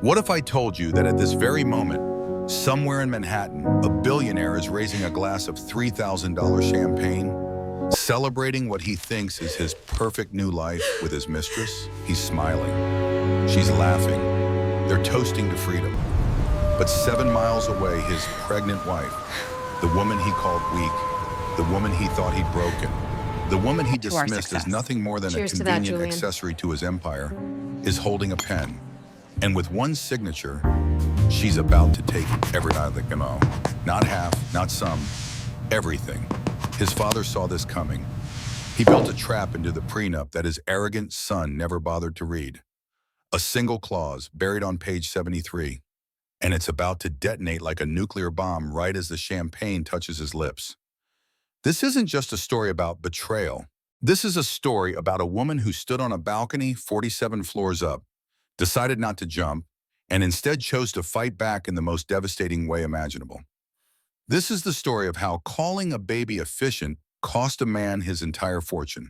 What if I told you that at this very moment, somewhere in Manhattan, a billionaire is raising a glass of $3,000 champagne, celebrating what he thinks is his perfect new life with his mistress? He's smiling. She's laughing. They're toasting to freedom. But 7 miles away, his pregnant wife, the woman he called weak, the woman he thought he'd broken, the woman he To our dismissed as success. nothing more than Cheers a to that, convenient Julian. accessory to his empire, is holding a pen. And with one signature, she's about to take everything. Not half, not some, everything. His father saw this coming. He built a trap into the prenup that his arrogant son never bothered to read. A single clause buried on page 73. And it's about to detonate like a nuclear bomb right as the champagne touches his lips. This isn't just a story about betrayal. This is a story about a woman who stood on a balcony 47 floors up, decided not to jump, and instead chose to fight back in the most devastating way imaginable. This is the story of how calling a baby efficient cost a man his entire fortune.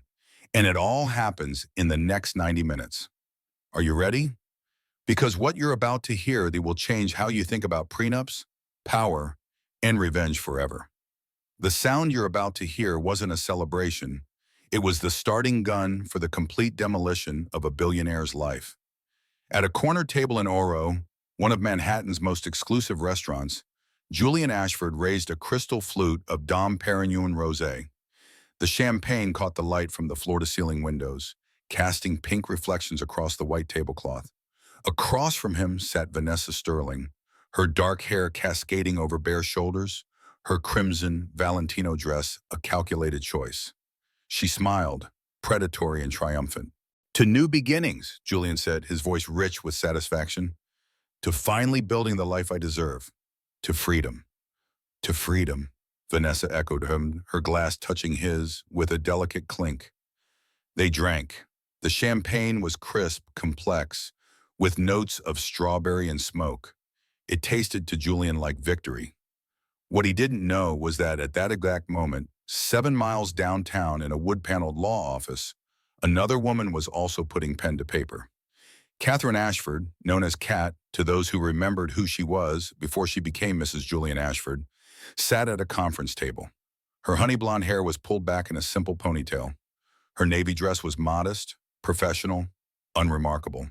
And it all happens in the next 90 minutes. Are you ready? Because what you're about to hear, they will change how you think about prenups, power, and revenge forever. The sound you're about to hear wasn't a celebration. It was the starting gun for the complete demolition of a billionaire's life. At a corner table in Oro, one of Manhattan's most exclusive restaurants, Julian Ashford raised a crystal flute of Dom Perignon Rosé. The champagne caught the light from the floor-to-ceiling windows, casting pink reflections across the white tablecloth. Across from him sat Vanessa Sterling, her dark hair cascading over bare shoulders, her crimson Valentino dress a calculated choice. She smiled, predatory and triumphant. "To new beginnings," Julian said, his voice rich with satisfaction. "To finally building the life I deserve. To freedom." "To freedom," Vanessa echoed him, her glass touching his with a delicate clink. They drank. The champagne was crisp, complex, with notes of strawberry and smoke. It tasted to Julian like victory. What he didn't know was that at that exact moment, 7 miles downtown in a wood-paneled law office, another woman was also putting pen to paper. Catherine Ashford, known as Kat to those who remembered who she was before she became Mrs. Julian Ashford, sat at a conference table. Her honey blonde hair was pulled back in a simple ponytail. Her navy dress was modest, professional, unremarkable.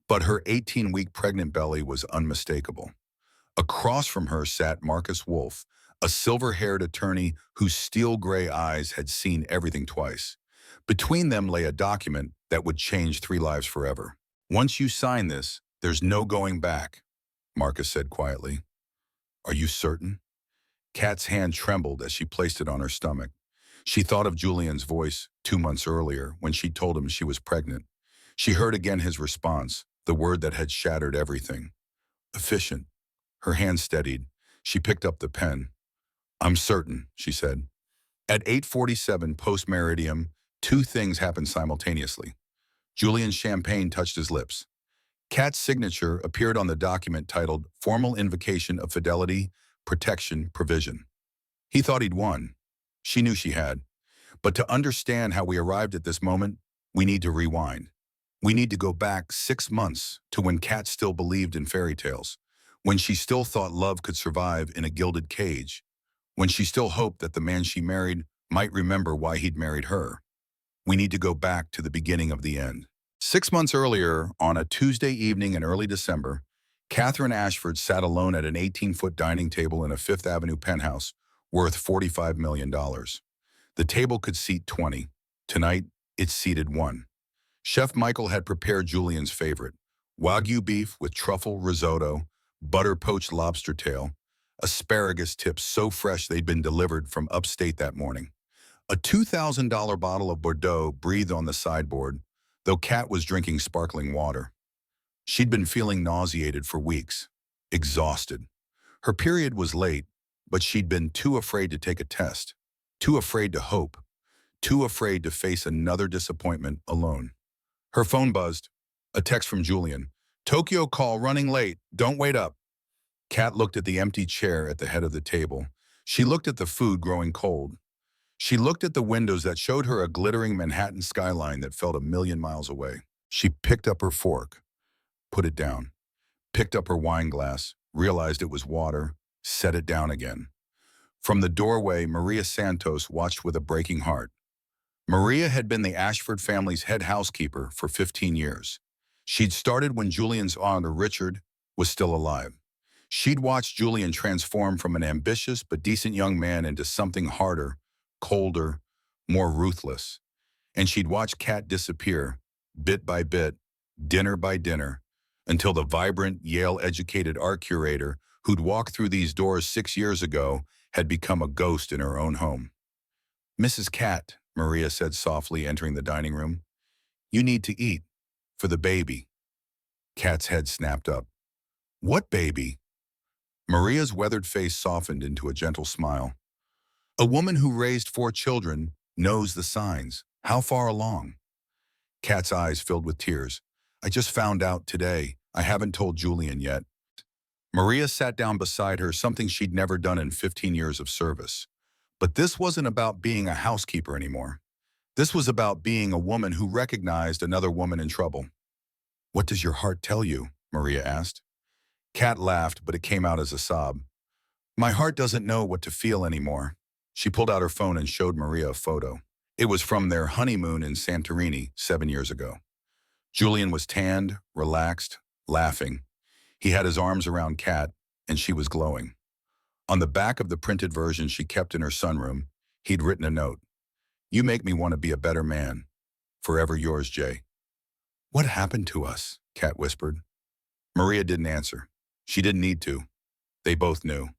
But her 18-week pregnant belly was unmistakable. Across from her sat Marcus Wolfe, a silver-haired attorney whose steel gray eyes had seen everything twice. Between them lay a document that would change 3 lives forever. "Once you sign this, there's no going back," Marcus said quietly. "Are you certain?" Kat's hand trembled as she placed it on her stomach. She thought of Julian's voice 2 months earlier when she told him she was pregnant. She heard again his response, the word that had shattered everything. "Efficient." Her hand steadied. She picked up the pen. "I'm certain," she said. At 8:47 post-meridium, 2 things happened simultaneously. Julian's champagne touched his lips. Kat's signature appeared on the document titled Formal Invocation of Fidelity, Protection, Provision. He thought he'd won. She knew she had. But to understand how we arrived at this moment, we need to rewind. We need to go back 6 months to when Kat still believed in fairy tales, when she still thought love could survive in a gilded cage, when she still hoped that the man she married might remember why he'd married her. We need to go back to the beginning of the end. 6 months earlier, on a Tuesday evening in early December, Catherine Ashford sat alone at an 18-foot dining table in a Fifth Avenue penthouse worth $45 million. The table could seat 20. Tonight, it seated 1. Chef Michael had prepared Julian's favorite, Wagyu beef with truffle risotto, butter-poached lobster tail, asparagus tips so fresh they'd been delivered from upstate that morning. A $2,000 bottle of Bordeaux breathed on the sideboard, though Kat was drinking sparkling water. She'd been feeling nauseated for weeks, exhausted. Her period was late, but she'd been too afraid to take a test, too afraid to hope, too afraid to face another disappointment alone. Her phone buzzed. A text from Julian. "Tokyo call running late. Don't wait up." Kat looked at the empty chair at the head of the table. She looked at the food growing cold. She looked at the windows that showed her a glittering Manhattan skyline that felt 1,000,000 miles away. She picked up her fork, put it down. picked up her wine glass, realized it was water, set it down again. From the doorway, Maria Santos watched with a breaking heart. Maria had been the Ashford family's head housekeeper for 15 years. She'd started when Julian's father, Richard, was still alive. She'd watched Julian transform from an ambitious but decent young man into something harder, colder, more ruthless. And she'd watched Kat disappear, bit by bit, dinner by dinner, until the vibrant, Yale-educated art curator who'd walked through these doors 6 years ago had become a ghost in her own home. "Mrs. Kat," Maria said softly, entering the dining room, "you need to eat. For the baby." Kat's head snapped up. "What baby?" Maria's weathered face softened into a gentle smile. "A woman who raised 4 children knows the signs. How far along?" Kat's eyes filled with tears. "I just found out today. I haven't told Julian yet." Maria sat down beside her, something she'd never done in 15 years of service. But this wasn't about being a housekeeper anymore. This was about being a woman who recognized another woman in trouble. "What does your heart tell you?" Maria asked. Kat laughed, but it came out as a sob. "My heart doesn't know what to feel anymore." She pulled out her phone and showed Maria a photo. It was from their honeymoon in Santorini 7 years ago. Julian was tanned, relaxed, laughing. He had his arms around Kat, and she was glowing. On the back of the printed version she kept in her sunroom, he'd written a note. "You make me want to be a better man. Forever yours, Jay." "What happened to us?" Kat whispered. Maria didn't answer. She didn't need to. They both knew.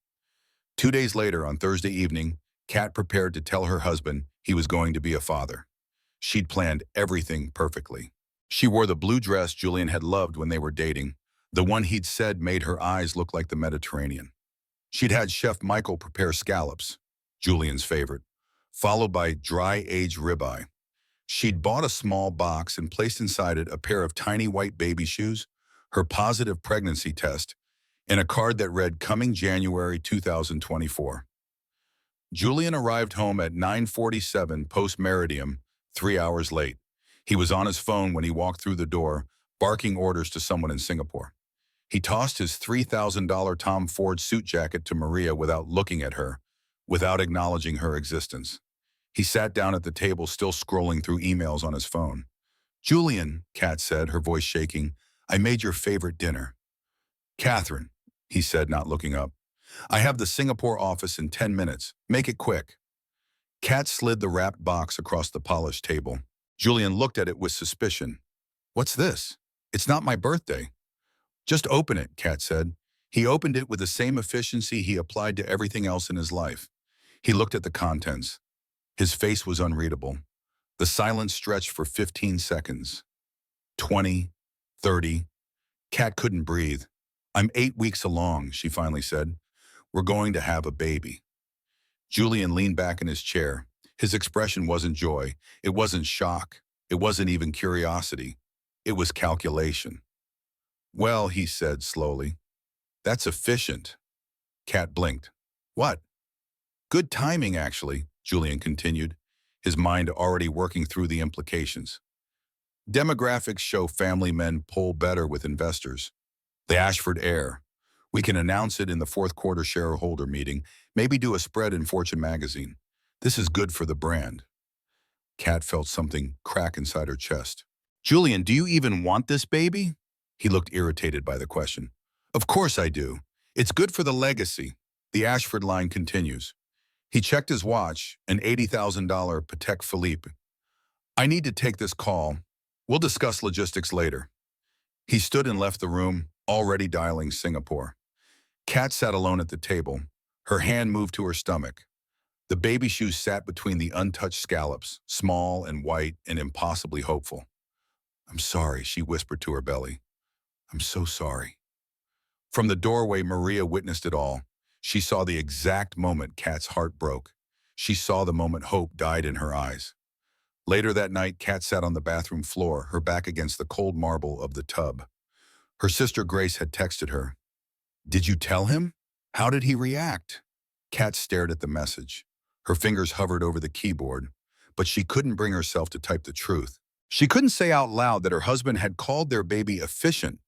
2 days later, on Thursday evening, Kat prepared to tell her husband he was going to be a father. She'd planned everything perfectly. She wore the blue dress Julian had loved when they were dating, the one he'd said made her eyes look like the Mediterranean. She'd had Chef Michael prepare scallops, Julian's favorite, followed by dry-aged ribeye. She'd bought a small box and placed inside it a pair of tiny white baby shoes, her positive pregnancy test, and a card that read, "Coming January 2024. Julian arrived home at 9:47 post-meridium, 3 hours late. He was on his phone when he walked through the door, barking orders to someone in Singapore. He tossed his $3,000 Tom Ford suit jacket to Maria without looking at her, without acknowledging her existence. He sat down at the table, still scrolling through emails on his phone. "Julian," Kat said, her voice shaking, "I made your favorite dinner." "Catherine," he said, not looking up, "I have the Singapore office in 10 minutes. Make it quick." Kat slid the wrapped box across the polished table. Julian looked at it with suspicion. "What's this? It's not my birthday." "Just open it," Kat said. He opened it with the same efficiency he applied to everything else in his life. He looked at the contents. His face was unreadable. The silence stretched for 15 seconds. 20, 30. Kat couldn't breathe. "I'm 8 weeks along," she finally said. "We're going to have a baby." Julian leaned back in his chair. His expression wasn't joy. It wasn't shock. It wasn't even curiosity. It was calculation. "Well," he said slowly, "that's efficient." Kat blinked. "What?" "Good timing, actually," Julian continued, his mind already working through the implications. "Demographics show family men pull better with investors. The Ashford heir. We can announce it in the fourth quarter shareholder meeting, maybe do a spread in Fortune magazine. This is good for the brand." Kat felt something crack inside her chest. "Julian, do you even want this baby?" He looked irritated by the question. "Of course I do. It's good for the legacy." The Ashford line continues. He checked his watch, an $80,000 Patek Philippe. "I need to take this call. We'll discuss logistics later." He stood and left the room, already dialing Singapore. Kat sat alone at the table. Her hand moved to her stomach. The baby shoes sat between the untouched scallops, small and white and impossibly hopeful. "I'm sorry," she whispered to her belly. "I'm so sorry." From the doorway, Maria witnessed it all. She saw the exact moment Kat's heart broke. She saw the moment hope died in her eyes. Later that night, Kat sat on the bathroom floor, her back against the cold marble of the tub. Her sister Grace had texted her. "Did you tell him? How did he react?" Kat stared at the message. Her fingers hovered over the keyboard, but she couldn't bring herself to type the truth. She couldn't say out loud that her husband had called their baby efficient.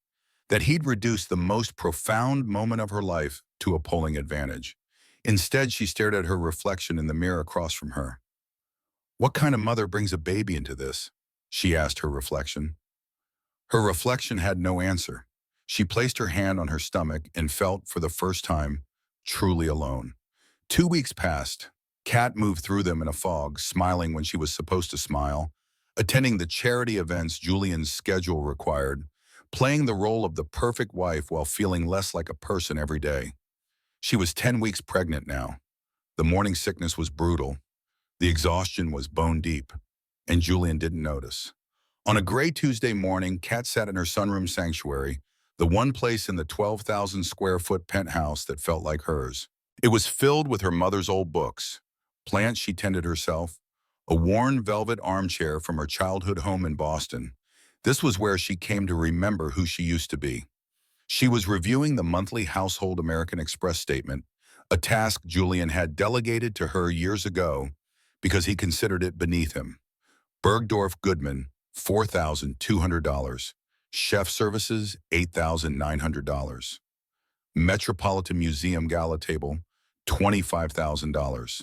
that he'd reduced the most profound moment of her life to a polling advantage. Instead, she stared at her reflection in the mirror across from her. "What kind of mother brings a baby into this?" she asked her reflection. Her reflection had no answer. She placed her hand on her stomach and felt, for the first time, truly alone. 2 weeks passed. Kat moved through them in a fog, smiling when she was supposed to smile, attending the charity events Julian's schedule required, playing the role of the perfect wife while feeling less like a person every day. She was 10 weeks pregnant now. The morning sickness was brutal. The exhaustion was bone deep, and Julian didn't notice. On a gray Tuesday morning, Kat sat in her sunroom sanctuary, the one place in the 12,000 square foot penthouse that felt like hers. It was filled with her mother's old books, plants she tended herself, a worn velvet armchair from her childhood home in Boston. This was where she came to remember who she used to be. She was reviewing the monthly household American Express statement, a task Julian had delegated to her years ago because he considered it beneath him. Bergdorf Goodman, $4,200. Chef services, $8,900. Metropolitan Museum gala table, $25,000.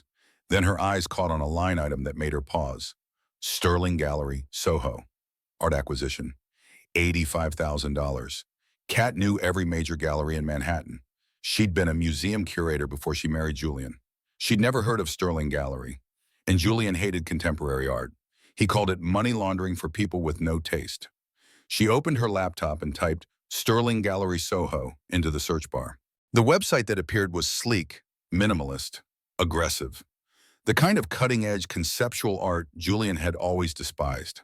Then her eyes caught on a line item that made her pause. Sterling Gallery, Soho. Art acquisition, $85,000. Kat knew every major gallery in Manhattan. She'd been a museum curator before she married Julian. She'd never heard of Sterling Gallery, and Julian hated contemporary art. He called it money laundering for people with no taste. She opened her laptop and typed Sterling Gallery Soho into the search bar. The website that appeared was sleek, minimalist, aggressive. The kind of cutting-edge conceptual art Julian had always despised.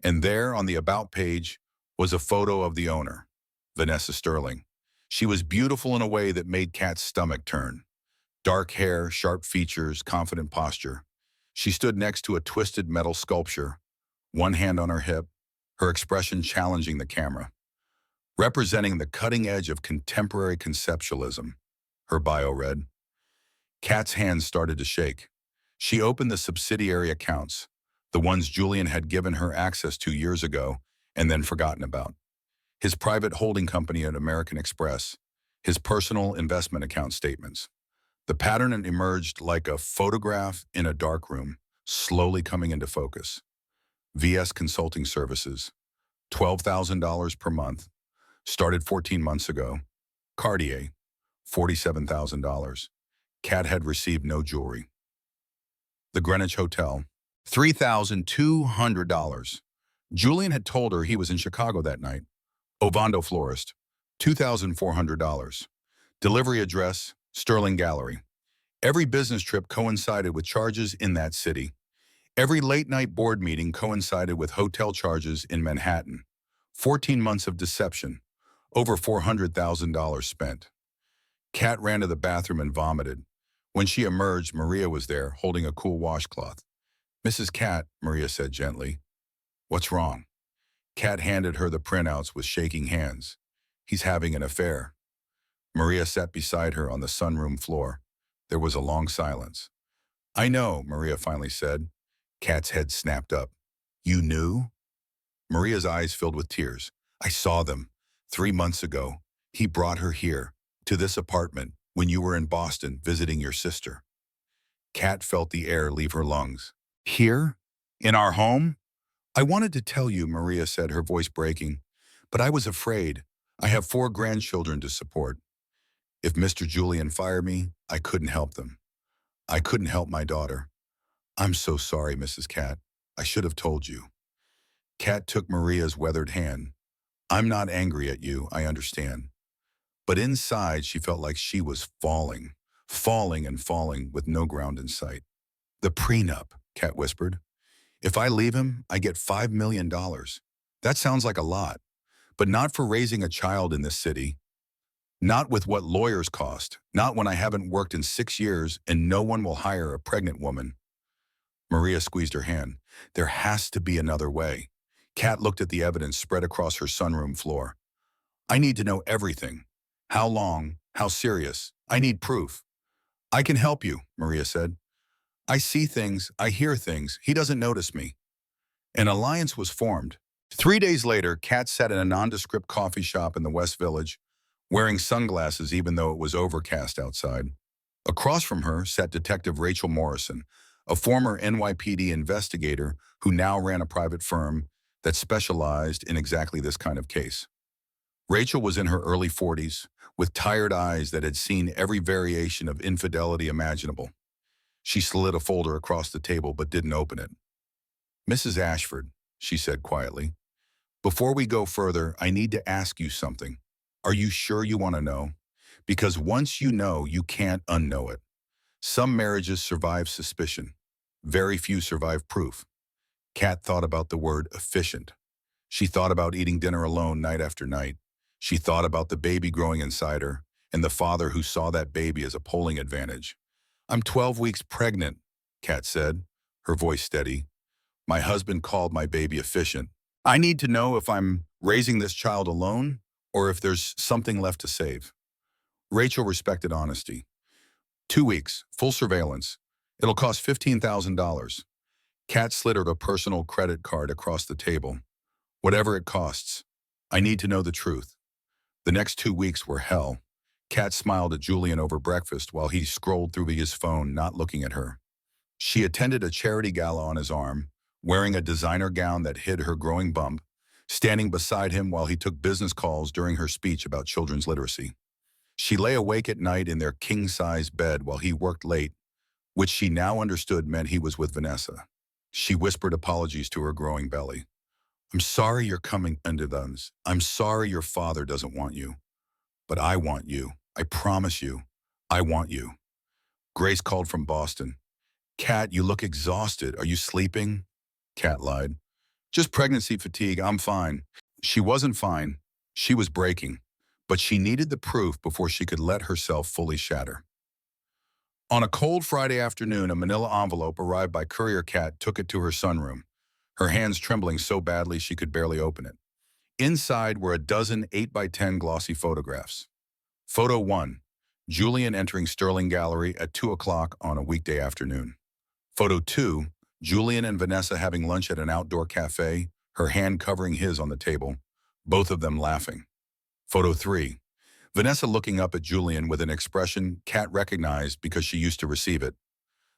And there, on the About page, was a photo of the owner, Vanessa Sterling. She was beautiful in a way that made Kat's stomach turn. Dark hair, sharp features, confident posture. She stood next to a twisted metal sculpture, one hand on her hip, her expression challenging the camera. Representing the cutting edge of contemporary conceptualism, her bio read. Kat's hands started to shake. She opened the subsidiary accounts, the ones Julian had given her access to years ago and then forgotten about. His private holding company at American Express, his personal investment account statements. The pattern emerged like a photograph in a dark room, slowly coming into focus. VS Consulting Services, $12,000 per month, started 14 months ago. Cartier, $47,000. Kat had received no jewelry. The Greenwich Hotel, $3,200. Julian had told her he was in Chicago that night. Ovando Florist, $2,400. Delivery address, Sterling Gallery. Every business trip coincided with charges in that city. Every late-night board meeting coincided with hotel charges in Manhattan. 14 months of deception. Over $400,000 spent. Kat ran to the bathroom and vomited. When she emerged, Maria was there, holding a cool washcloth. "Mrs. Kat," Maria said gently. "What's wrong?" Kat handed her the printouts with shaking hands. "He's having an affair." Maria sat beside her on the sunroom floor. There was a long silence. "I know," Maria finally said. Kat's head snapped up. "You knew?" Maria's eyes filled with tears. "I saw them. 3 months ago. He brought her here, to this apartment, when you were in Boston visiting your sister." Kat felt the air leave her lungs. "Here? In our home?" "I wanted to tell you," Maria said, her voice breaking, "but I was afraid. I have 4 grandchildren to support. If Mr. Julian fired me, I couldn't help them. I couldn't help my daughter. I'm so sorry, Mrs. Kat. I should have told you." Kat took Maria's weathered hand. "I'm not angry at you, I understand." But inside, she felt like she was falling, falling and falling with no ground in sight. "The prenup," Kat whispered. "If I leave him, I get $5 million. That sounds like a lot, but not for raising a child in this city. Not with what lawyers cost, not when I haven't worked in 6 years and no one will hire a pregnant woman." Maria squeezed her hand. "There has to be another way." Kat looked at the evidence spread across her sunroom floor. "I need to know everything. How long? How serious? I need proof." "I can help you," Maria said. "I see things, I hear things. He doesn't notice me." An alliance was formed. 3 days later, Kat sat in a nondescript coffee shop in the West Village, wearing sunglasses even though it was overcast outside. Across from her sat Detective Rachel Morrison, a former NYPD investigator who now ran a private firm that specialized in exactly this kind of case. Rachel was in her early 40s, with tired eyes that had seen every variation of infidelity imaginable. She slid a folder across the table but didn't open it. "Mrs. Ashford," she said quietly, "before we go further, I need to ask you something. Are you sure you want to know? Because once you know, you can't unknow it. Some marriages survive suspicion. Very few survive proof." Kat thought about the word efficient. She thought about eating dinner alone night after night. She thought about the baby growing inside her and the father who saw that baby as a polling advantage. "I'm 12 weeks pregnant," Kat said, her voice steady. "My husband called my baby efficient. I need to know if I'm raising this child alone or if there's something left to save." Rachel respected honesty. "2 weeks, full surveillance. It'll cost $15,000. Kat slid her a personal credit card across the table. "Whatever it costs. I need to know the truth." The next 2 weeks were hell. Kat smiled at Julian over breakfast while he scrolled through his phone, not looking at her. She attended a charity gala on his arm, wearing a designer gown that hid her growing bump, standing beside him while he took business calls during her speech about children's literacy. She lay awake at night in their king-size bed while he worked late, which she now understood meant he was with Vanessa. She whispered apologies to her growing belly. "I'm sorry you're coming into those. I'm sorry your father doesn't want you. But I want you. I promise you. I want you." Grace called from Boston. "Kat, you look exhausted. Are you sleeping?" Kat lied. "Just pregnancy fatigue. I'm fine." She wasn't fine. She was breaking. But she needed the proof before she could let herself fully shatter. On a cold Friday afternoon, a manila envelope arrived by courier. Kat took it to her sunroom, her hands trembling so badly she could barely open it. Inside were a dozen 8x10 glossy photographs. Photo 1, Julian entering Sterling Gallery at 2 o'clock on a weekday afternoon. Photo 2, Julian and Vanessa having lunch at an outdoor cafe, her hand covering his on the table, both of them laughing. Photo 3, Vanessa looking up at Julian with an expression Kat recognized because she used to receive it,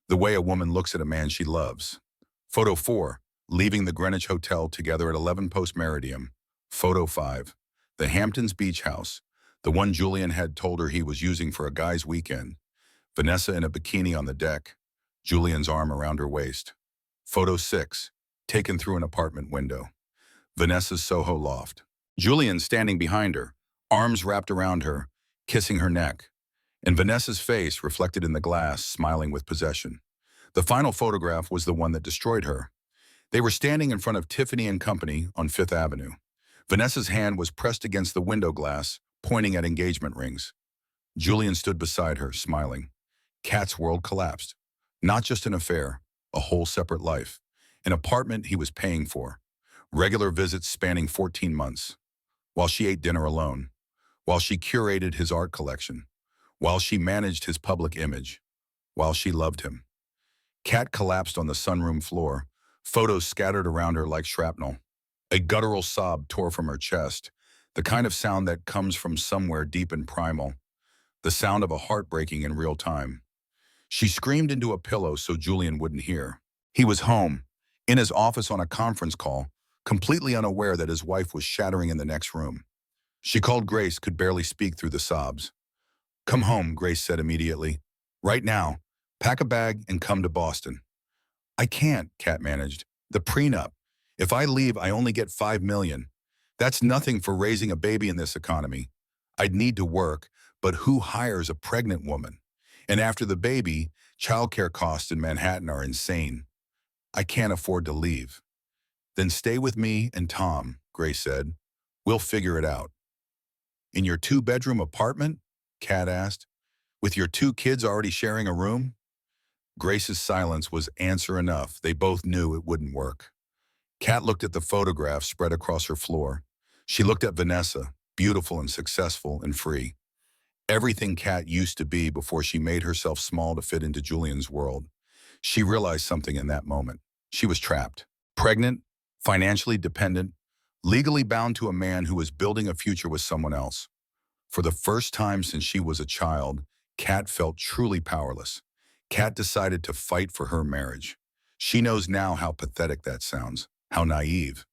the way a woman looks at a man she loves. Photo 4, leaving the Greenwich Hotel together at 11 post Meridian. Photo 5, the Hamptons Beach House, the one Julian had told her he was using for a guy's weekend. Vanessa in a bikini on the deck, Julian's arm around her waist. Photo 6, taken through an apartment window. Vanessa's Soho loft. Julian standing behind her, arms wrapped around her, kissing her neck, and Vanessa's face reflected in the glass, smiling with possession. The final photograph was the one that destroyed her. They were standing in front of Tiffany and Company on Fifth Avenue. Vanessa's hand was pressed against the window glass, pointing at engagement rings. Julian stood beside her, smiling. Kat's world collapsed. Not just an affair, a whole separate life. An apartment he was paying for. Regular visits spanning 14 months. While she ate dinner alone. While she curated his art collection. While she managed his public image. While she loved him. Kat collapsed on the sunroom floor, photos scattered around her like shrapnel. A guttural sob tore from her chest, the kind of sound that comes from somewhere deep and primal, the sound of a heart breaking in real time. She screamed into a pillow so Julian wouldn't hear. He was home, in his office on a conference call, completely unaware that his wife was shattering in the next room. She called Grace, could barely speak through the sobs. "Come home," Grace said immediately. "Right now. Pack a bag and come to Boston." "I can't," Kat managed. "The prenup. If I leave, I only get $5 million. That's nothing for raising a baby in this economy. I'd need to work, but who hires a pregnant woman? And after the baby, childcare costs in Manhattan are insane. I can't afford to leave." "Then stay with me and Tom," Grace said. "We'll figure it out." "In your 2-bedroom apartment?" Kat asked. "With your 2 kids already sharing a room?" Grace's silence was answer enough. They both knew it wouldn't work. Kat looked at the photograph spread across her floor. She looked at Vanessa, beautiful and successful and free. Everything Kat used to be before she made herself small to fit into Julian's world. She realized something in that moment. She was trapped. Pregnant, financially dependent, legally bound to a man who was building a future with someone else. For the first time since she was a child, Kat felt truly powerless. Kat decided to fight for her marriage. She knows now how pathetic that sounds, how naive.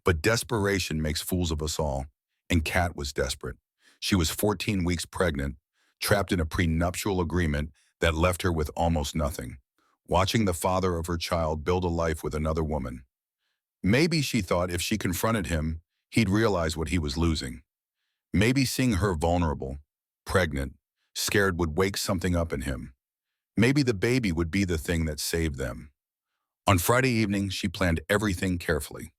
But desperation makes fools of us all, and Kat was desperate. She was 14 weeks pregnant, trapped in a prenuptial agreement that left her with almost nothing, watching the father of her child build a life with another woman. Maybe she thought if she confronted him, he'd realize what he was losing. Maybe seeing her vulnerable, pregnant, scared would wake something up in him. Maybe the baby would be the thing that saved them. On Friday evening, she planned everything carefully.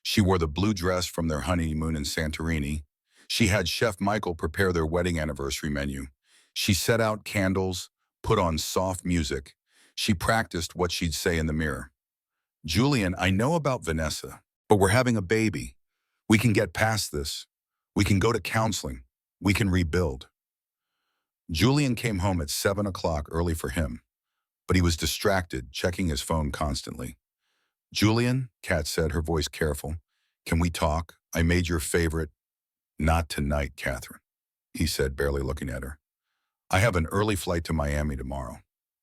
She wore the blue dress from their honeymoon in Santorini. She had Chef Michael prepare their wedding anniversary menu. She set out candles, put on soft music. She practiced what she'd say in the mirror. "Julian, I know about Vanessa, but we're having a baby. We can get past this. We can go to counseling. We can rebuild." Julian came home at 7 o'clock early for him, but he was distracted, checking his phone constantly. "Julian," Kat said, her voice careful, "can we talk? I made your favorite—" "Not tonight, Catherine," he said, barely looking at her. "I have an early flight to Miami tomorrow.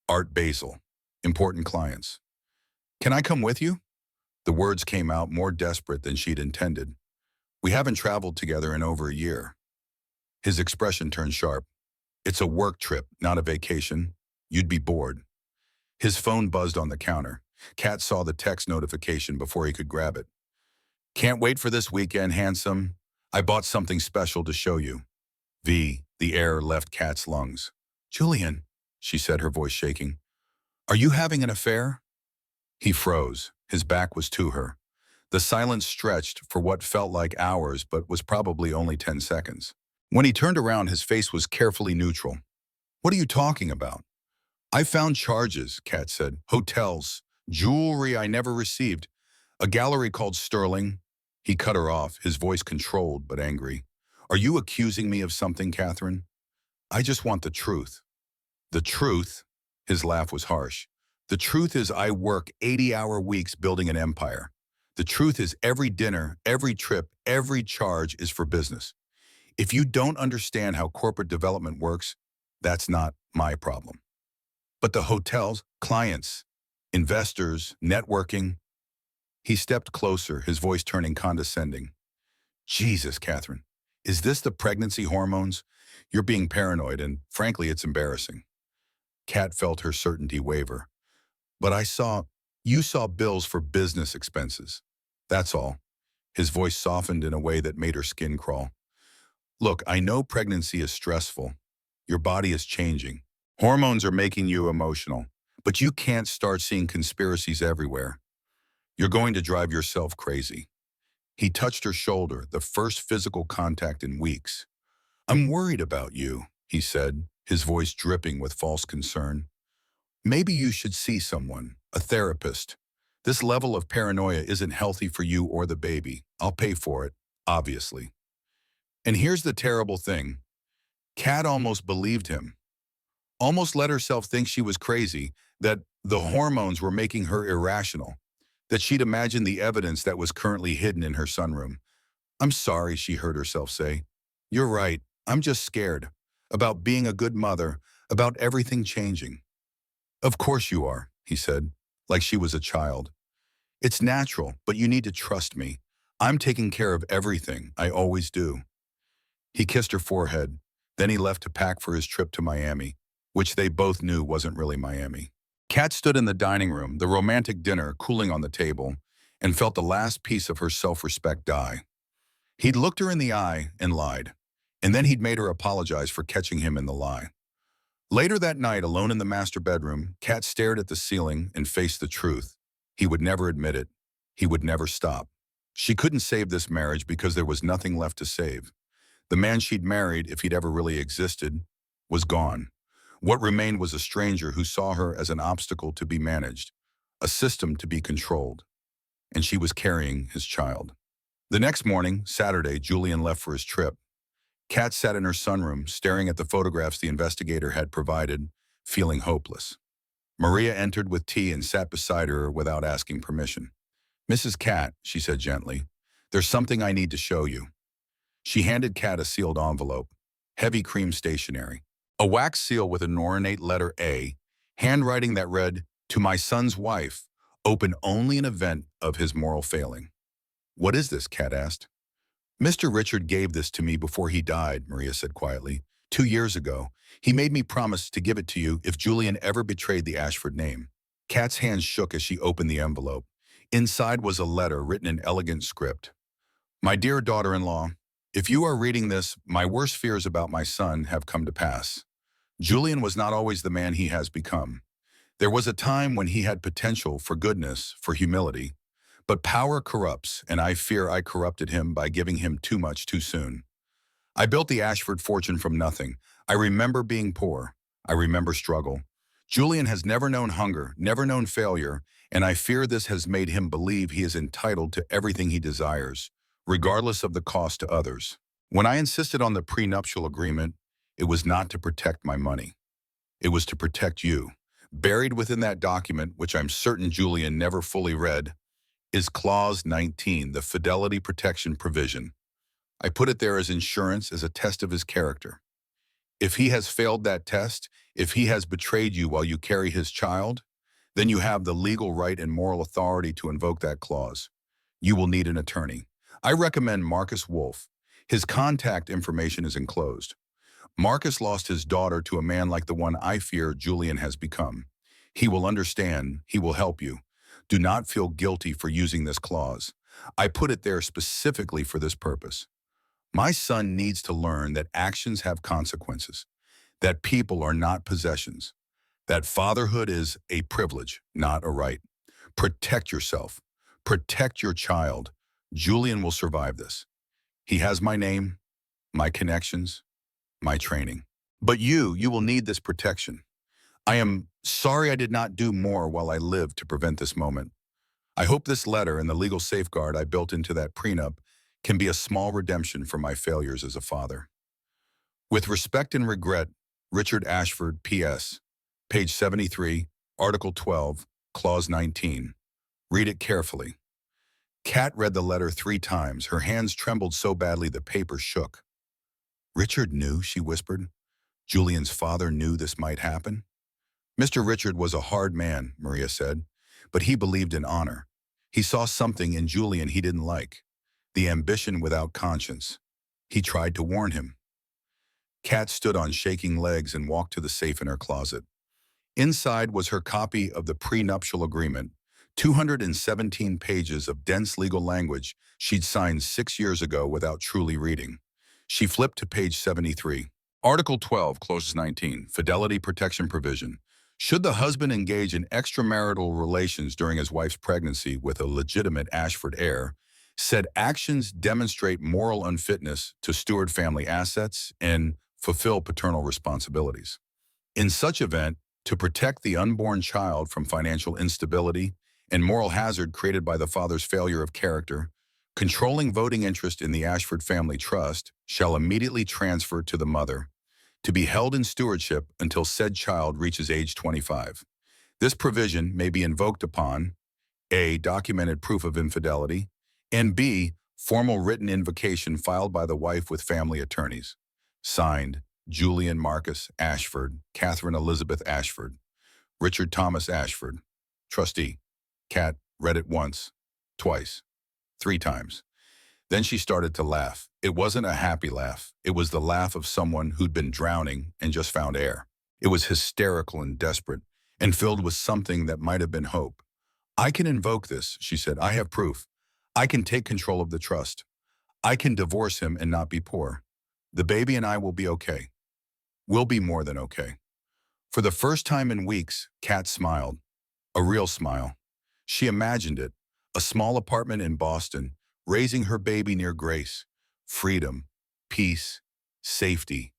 Art Basel. Important clients. Can I come with you?" The words came out more desperate than she'd intended. "We haven't traveled together in over a year." His expression turned sharp. "It's a work trip, not a vacation. You'd be bored." His phone buzzed on the counter. Kat saw the text notification before he could grab it. "Can't wait for this weekend, handsome. I bought something special to show you." The air left Kat's lungs. "Julian," she said, her voice shaking, "are you having an affair?" He froze. His back was to her. The silence stretched for what felt like hours but was probably only 10 seconds. When he turned around, his face was carefully neutral. "What are you talking about?" "I found charges," Kat said. "Hotels, jewelry I never received, a gallery called Sterling." He cut her off, his voice controlled but angry. "Are you accusing me of something, Catherine? I just want the truth." "The truth?" His laugh was harsh. "The truth is I work 80-hour weeks building an empire. The truth is every dinner, every trip, every charge is for business. If you don't understand how corporate development works, that's not my problem. But the hotels, clients, investors, networking—" He stepped closer, his voice turning condescending. "Jesus, Catherine, is this the pregnancy hormones? You're being paranoid, and frankly, it's embarrassing." Kat felt her certainty waver. "But you saw bills for business expenses. That's all." His voice softened in a way that made her skin crawl. "Look, I know pregnancy is stressful. Your body is changing. Hormones are making you emotional. But you can't start seeing conspiracies everywhere. You're going to drive yourself crazy." He touched her shoulder, the first physical contact in weeks. "I'm worried about you," he said, his voice dripping with false concern. "Maybe you should see someone, a therapist. This level of paranoia isn't healthy for you or the baby. I'll pay for it, obviously." And here's the terrible thing. Kat almost believed him. Almost let herself think she was crazy, that the hormones were making her irrational, that she'd imagined the evidence that was currently hidden in her sunroom. "I'm sorry," she heard herself say. "You're right. I'm just scared. About being a good mother, about everything changing." "Of course you are," he said, like she was a child. "It's natural, but you need to trust me. I'm taking care of everything. I always do." He kissed her forehead. Then he left to pack for his trip to Miami, which they both knew wasn't really Miami. Kat stood in the dining room, the romantic dinner cooling on the table, and felt the last piece of her self-respect die. He'd looked her in the eye and lied, and then he'd made her apologize for catching him in the lie. Later that night, alone in the master bedroom, Kat stared at the ceiling and faced the truth. He would never admit it. He would never stop. She couldn't save this marriage because there was nothing left to save. The man she'd married, if he'd ever really existed, was gone. What remained was a stranger who saw her as an obstacle to be managed, a system to be controlled. And she was carrying his child. The next morning, Saturday, Julian left for his trip. Kat sat in her sunroom, staring at the photographs the investigator had provided, feeling hopeless. Maria entered with tea and sat beside her without asking permission. "Mrs. Kat," she said gently, There's something I need to show you. She handed Kat a sealed envelope, heavy cream stationery, a wax seal with an ornate letter A, handwriting that read, "To my son's wife, open only in event of his moral failing." "What is this?" Kat asked. "Mr. Richard gave this to me before he died," Maria said quietly. "2 years ago, he made me promise to give it to you if Julian ever betrayed the Ashford name." Kat's hands shook as she opened the envelope. Inside was a letter written in elegant script. "My dear daughter-in-law, if you are reading this, my worst fears about my son have come to pass. Julian was not always the man he has become. There was a time when he had potential for goodness, for humility. But power corrupts, and I fear I corrupted him by giving him too much too soon. I built the Ashford fortune from nothing. I remember being poor. I remember struggle. Julian has never known hunger, never known failure, and I fear this has made him believe he is entitled to everything he desires, regardless of the cost to others. When I insisted on the prenuptial agreement, it was not to protect my money. It was to protect you. Buried within that document, which I'm certain Julian never fully read, is Clause 19, the fidelity protection provision. I put it there as insurance, as a test of his character. If he has failed that test, if he has betrayed you while you carry his child, then you have the legal right and moral authority to invoke that clause. You will need an attorney. I recommend Marcus Wolfe. His contact information is enclosed. Marcus lost his daughter to a man like the one I fear Julian has become. He will understand. He will help you. Do not feel guilty for using this clause. I put it there specifically for this purpose. My son needs to learn that actions have consequences, that people are not possessions, that fatherhood is a privilege, not a right. Protect yourself. Protect your child. Julian will survive this. He has my name, my connections, my training. But you will need this protection. I am sorry I did not do more while I lived to prevent this moment. I hope this letter and the legal safeguard I built into that prenup can be a small redemption for my failures as a father. With respect and regret, Richard Ashford, P.S. Page 73, Article 12, Clause 19. Read it carefully. Kat read the letter 3 times. Her hands trembled so badly the paper shook. "Richard knew," she whispered. "Julian's father knew this might happen?" "Mr. Richard was a hard man," Maria said, "but he believed in honor. He saw something in Julian he didn't like, the ambition without conscience. He tried to warn him." Kat stood on shaking legs and walked to the safe in her closet. Inside was her copy of the prenuptial agreement, 217 pages of dense legal language she'd signed 6 years ago without truly reading. She flipped to page 73. Article 12, Clause 19, Fidelity Protection Provision. Should the husband engage in extramarital relations during his wife's pregnancy with a legitimate Ashford heir, said actions demonstrate moral unfitness to steward family assets and fulfill paternal responsibilities. In such event, to protect the unborn child from financial instability and moral hazard created by the father's failure of character, controlling voting interest in the Ashford Family Trust shall immediately transfer to the mother, to be held in stewardship until said child reaches age 25. This provision may be invoked upon A. Documented proof of infidelity, and B. Formal written invocation filed by the wife with family attorneys. Signed, Julian Marcus Ashford, Catherine Elizabeth Ashford, Richard Thomas Ashford, trustee. Kat read it once, twice, 3 times. Then she started to laugh. It wasn't a happy laugh. It was the laugh of someone who'd been drowning and just found air. It was hysterical and desperate, and filled with something that might have been hope. "I can invoke this," she said. "I have proof. I can take control of the trust. I can divorce him and not be poor. The baby and I will be okay. We'll be more than okay." For the first time in weeks, Kat smiled. A real smile. She imagined it. A small apartment in Boston, raising her baby near Grace. Freedom, peace, safety.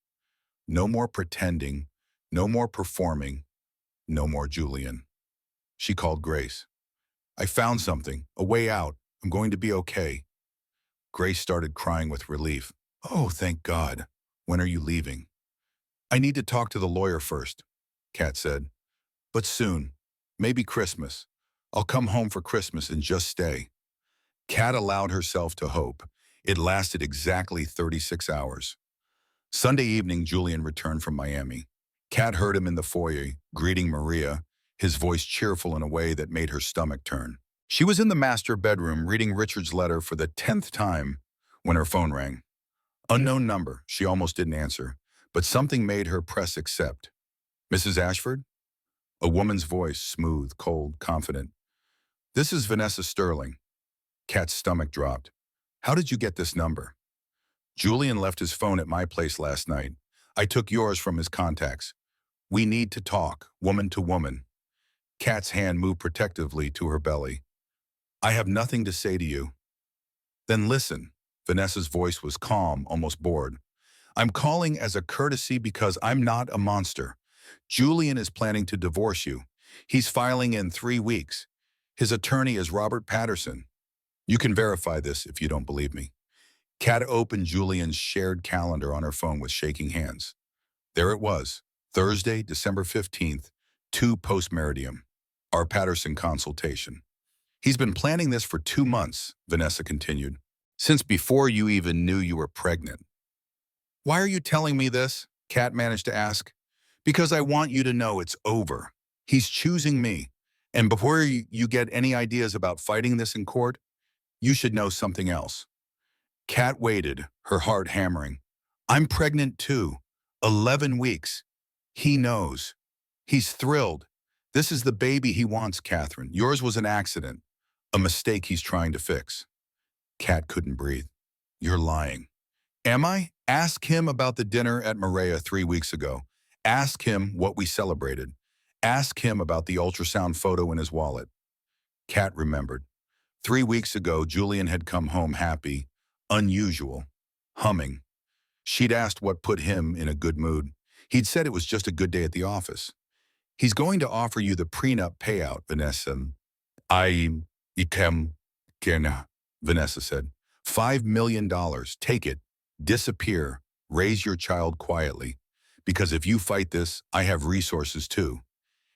No more pretending, no more performing, no more Julian. She called Grace. "I found something, a way out. I'm going to be okay." Grace started crying with relief. "Oh, thank God. When are you leaving?" "I need to talk to the lawyer first," Kat said. "But soon. Maybe Christmas. I'll come home for Christmas and just stay." Kat allowed herself to hope. It lasted exactly 36 hours. Sunday evening, Julian returned from Miami. Kat heard him in the foyer, greeting Maria, his voice cheerful in a way that made her stomach turn. She was in the master bedroom reading Richard's letter for the 10th time when her phone rang. Unknown number, she almost didn't answer, but something made her press accept. Mrs. Ashford? A woman's voice, smooth, cold, confident. This is Vanessa Sterling. Kat's stomach dropped. How did you get this number? Julian left his phone at my place last night. I took yours from his contacts. We need to talk, woman to woman. Kat's hand moved protectively to her belly. I have nothing to say to you. Then listen. Vanessa's voice was calm, almost bored. I'm calling as a courtesy because I'm not a monster. Julian is planning to divorce you. He's filing in 3 weeks. His attorney is Robert Patterson. You can verify this if you don't believe me. Kat opened Julian's shared calendar on her phone with shaking hands. There it was, Thursday, December 15th, 2 post-meridium, our Patterson consultation. He's been planning this for 2 months, Vanessa continued, since before you even knew you were pregnant. Why are you telling me this? Kat managed to ask. Because I want you to know it's over. He's choosing me. And before you get any ideas about fighting this in court, you should know something else. Kat waited, her heart hammering. I'm pregnant too. 11 weeks. He knows. He's thrilled. This is the baby he wants, Catherine. Yours was an accident. A mistake he's trying to fix. Kat couldn't breathe. You're lying. Am I? Ask him about the dinner at Maria 3 weeks ago. Ask him what we celebrated. Ask him about the ultrasound photo in his wallet. Kat remembered. 3 weeks ago, Julian had come home happy, unusual, humming. She'd asked what put him in a good mood. He'd said it was just a good day at the office. He's going to offer you the prenup payout, Vanessa. Can, Vanessa said. $5 million. Take it. Disappear. Raise your child quietly. Because if you fight this, I have resources too.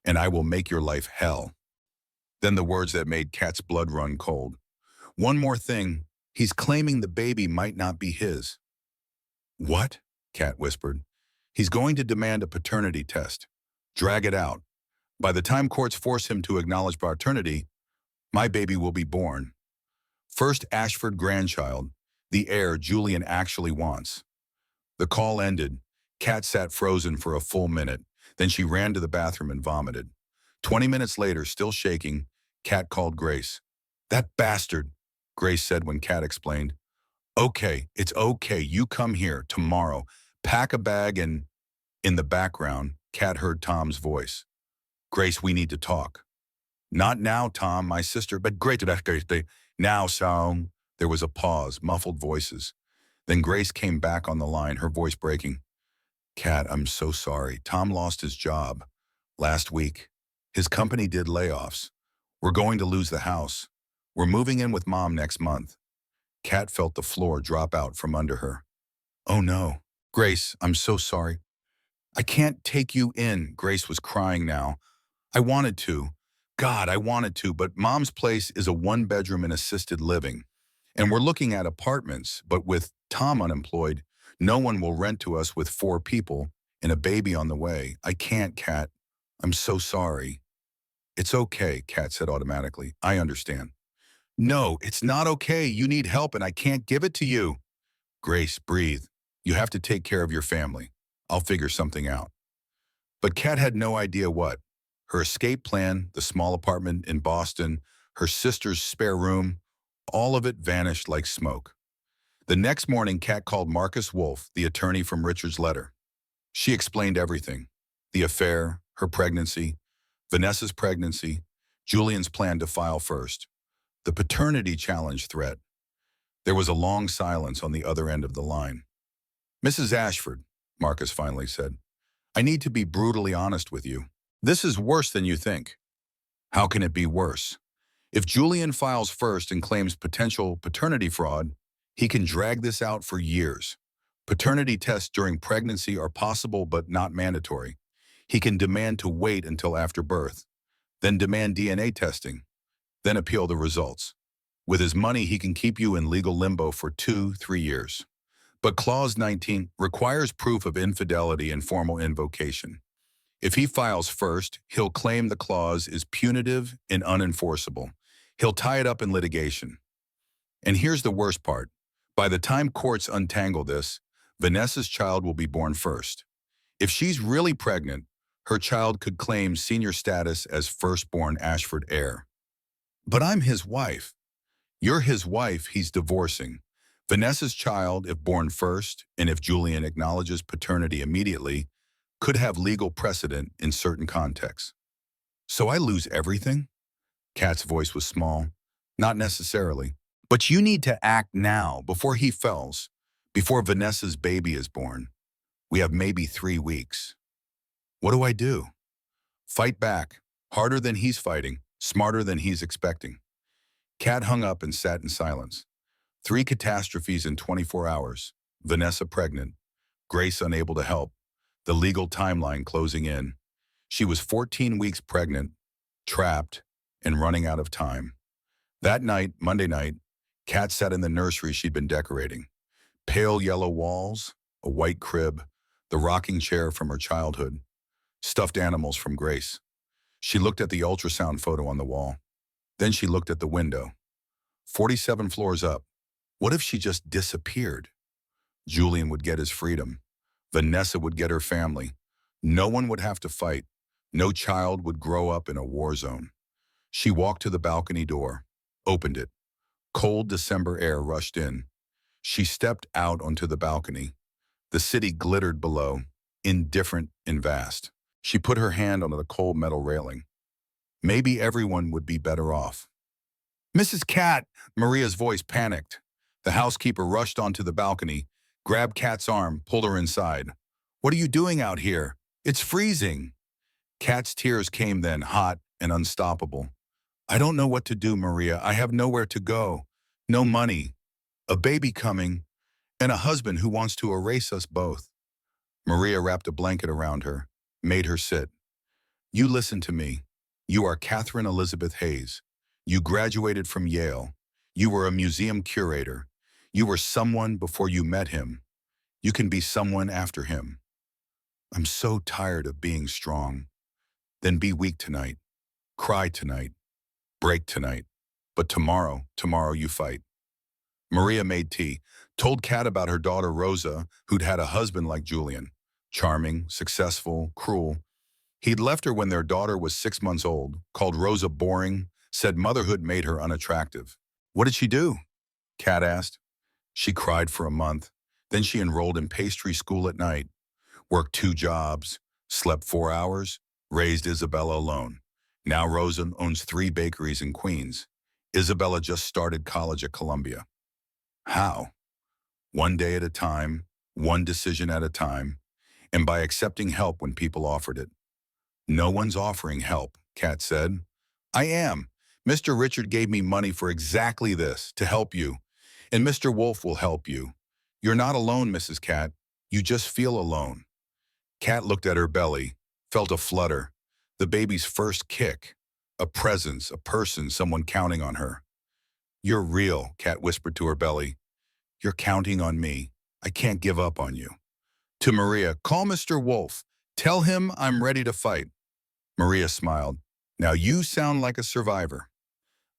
And I will make your life hell. Then the words that made Kat's blood run cold. One more thing. He's claiming the baby might not be his. What? Kat whispered. He's going to demand a paternity test. Drag it out. By the time courts force him to acknowledge paternity, my baby will be born. First Ashford grandchild, the heir Julian actually wants. The call ended. Kat sat frozen for a full minute. Then she ran to the bathroom and vomited. 20 minutes later, still shaking, Kat called Grace. That bastard, Grace said when Kat explained. Okay, it's okay. You come here tomorrow. Pack a bag and... In the background, Kat heard Tom's voice. Grace, we need to talk. Not now, Tom, my sister, but great. Now, so... There was a pause, muffled voices. Then Grace came back on the line, her voice breaking. Kat, I'm so sorry. Tom lost his job last week. His company did layoffs. We're going to lose the house. We're moving in with Mom next month. Kat felt the floor drop out from under her. Oh no. Grace, I'm so sorry. I can't take you in. Grace was crying now. I wanted to. God, I wanted to, but Mom's place is a 1-bedroom and assisted living. And we're looking at apartments, but with Tom unemployed, no one will rent to us with 4 people and a baby on the way. I can't, Kat. I'm so sorry. It's okay, Kat said automatically. I understand. No, it's not okay. You need help and I can't give it to you. Grace, breathe. You have to take care of your family. I'll figure something out. But Kat had no idea what. Her escape plan, the small apartment in Boston, her sister's spare room, all of it vanished like smoke. The next morning, Kat called Marcus Wolf, the attorney from Richard's letter. She explained everything. The affair, her pregnancy, Vanessa's pregnancy, Julian's plan to file first, the paternity challenge threat. There was a long silence on the other end of the line. Mrs. Ashford, Marcus finally said, I need to be brutally honest with you. This is worse than you think. How can it be worse? If Julian files first and claims potential paternity fraud, he can drag this out for years. Paternity tests during pregnancy are possible but not mandatory. He can demand to wait until after birth, then demand DNA testing, then appeal the results. With his money, he can keep you in legal limbo for 2-3 years. But Clause 19 requires proof of infidelity and formal invocation. If he files first, he'll claim the clause is punitive and unenforceable. He'll tie it up in litigation. And here's the worst part. By the time courts untangle this, Vanessa's child will be born first. If she's really pregnant, her child could claim senior status as firstborn Ashford heir. But I'm his wife. You're his wife he's divorcing. Vanessa's child, if born first, and if Julian acknowledges paternity immediately, could have legal precedent in certain contexts. So I lose everything? Kat's voice was small. Not necessarily. But you need to act now, before he fells, before Vanessa's baby is born. We have maybe 3 weeks. What do I do? Fight back, harder than he's fighting, smarter than he's expecting. Kat hung up and sat in silence. 3 catastrophes in 24 hours. Vanessa pregnant. Grace unable to help. The legal timeline closing in. She was 14 weeks pregnant, trapped, and running out of time. That night, Monday night, Kat sat in the nursery she'd been decorating. Pale yellow walls, a white crib, the rocking chair from her childhood, stuffed animals from Grace. She looked at the ultrasound photo on the wall. Then she looked at the window. 47 floors up. What if she just disappeared? Julian would get his freedom. Vanessa would get her family. No one would have to fight. No child would grow up in a war zone. She walked to the balcony door, opened it. Cold December air rushed in. She stepped out onto the balcony. The city glittered below, indifferent and vast. She put her hand on the cold metal railing. Maybe everyone would be better off. Mrs. Kat, Maria's voice panicked. The housekeeper rushed onto the balcony, grabbed Kat's arm, pulled her inside. What are you doing out here? It's freezing. Kat's tears came then, hot and unstoppable. I don't know what to do, Maria. I have nowhere to go. No money. A baby coming. And a husband who wants to erase us both. Maria wrapped a blanket around her, made her sit. You listen to me. You are Catherine Elizabeth Hayes. You graduated from Yale. You were a museum curator. You were someone before you met him. You can be someone after him. I'm so tired of being strong. Then be weak tonight. Cry tonight. Break tonight. But tomorrow you fight. Maria made tea, told Kat about her daughter Rosa, who'd had a husband like Julian. Charming, successful, cruel. He'd left her when their daughter was 6 months old, called Rosa boring, said motherhood made her unattractive. What did she do? Kat asked. She cried for a month. Then she enrolled in pastry school at night, worked 2 jobs, slept 4 hours, raised Isabella alone. Now Rosa owns 3 bakeries in Queens. Isabella just started college at Columbia. How? One day at a time, one decision at a time, and by accepting help when people offered it. No one's offering help, Kat said. I am. Mr. Richard gave me money for exactly this, to help you. And Mr. Wolf will help you. You're not alone, Mrs. Kat. You just feel alone. Kat looked at her belly, felt a flutter. The baby's first kick. A presence, a person, someone counting on her. You're real, Kat whispered to her belly. You're counting on me. I can't give up on you. To Maria, call Mr. Wolf. Tell him I'm ready to fight. Maria smiled. Now you sound like a survivor.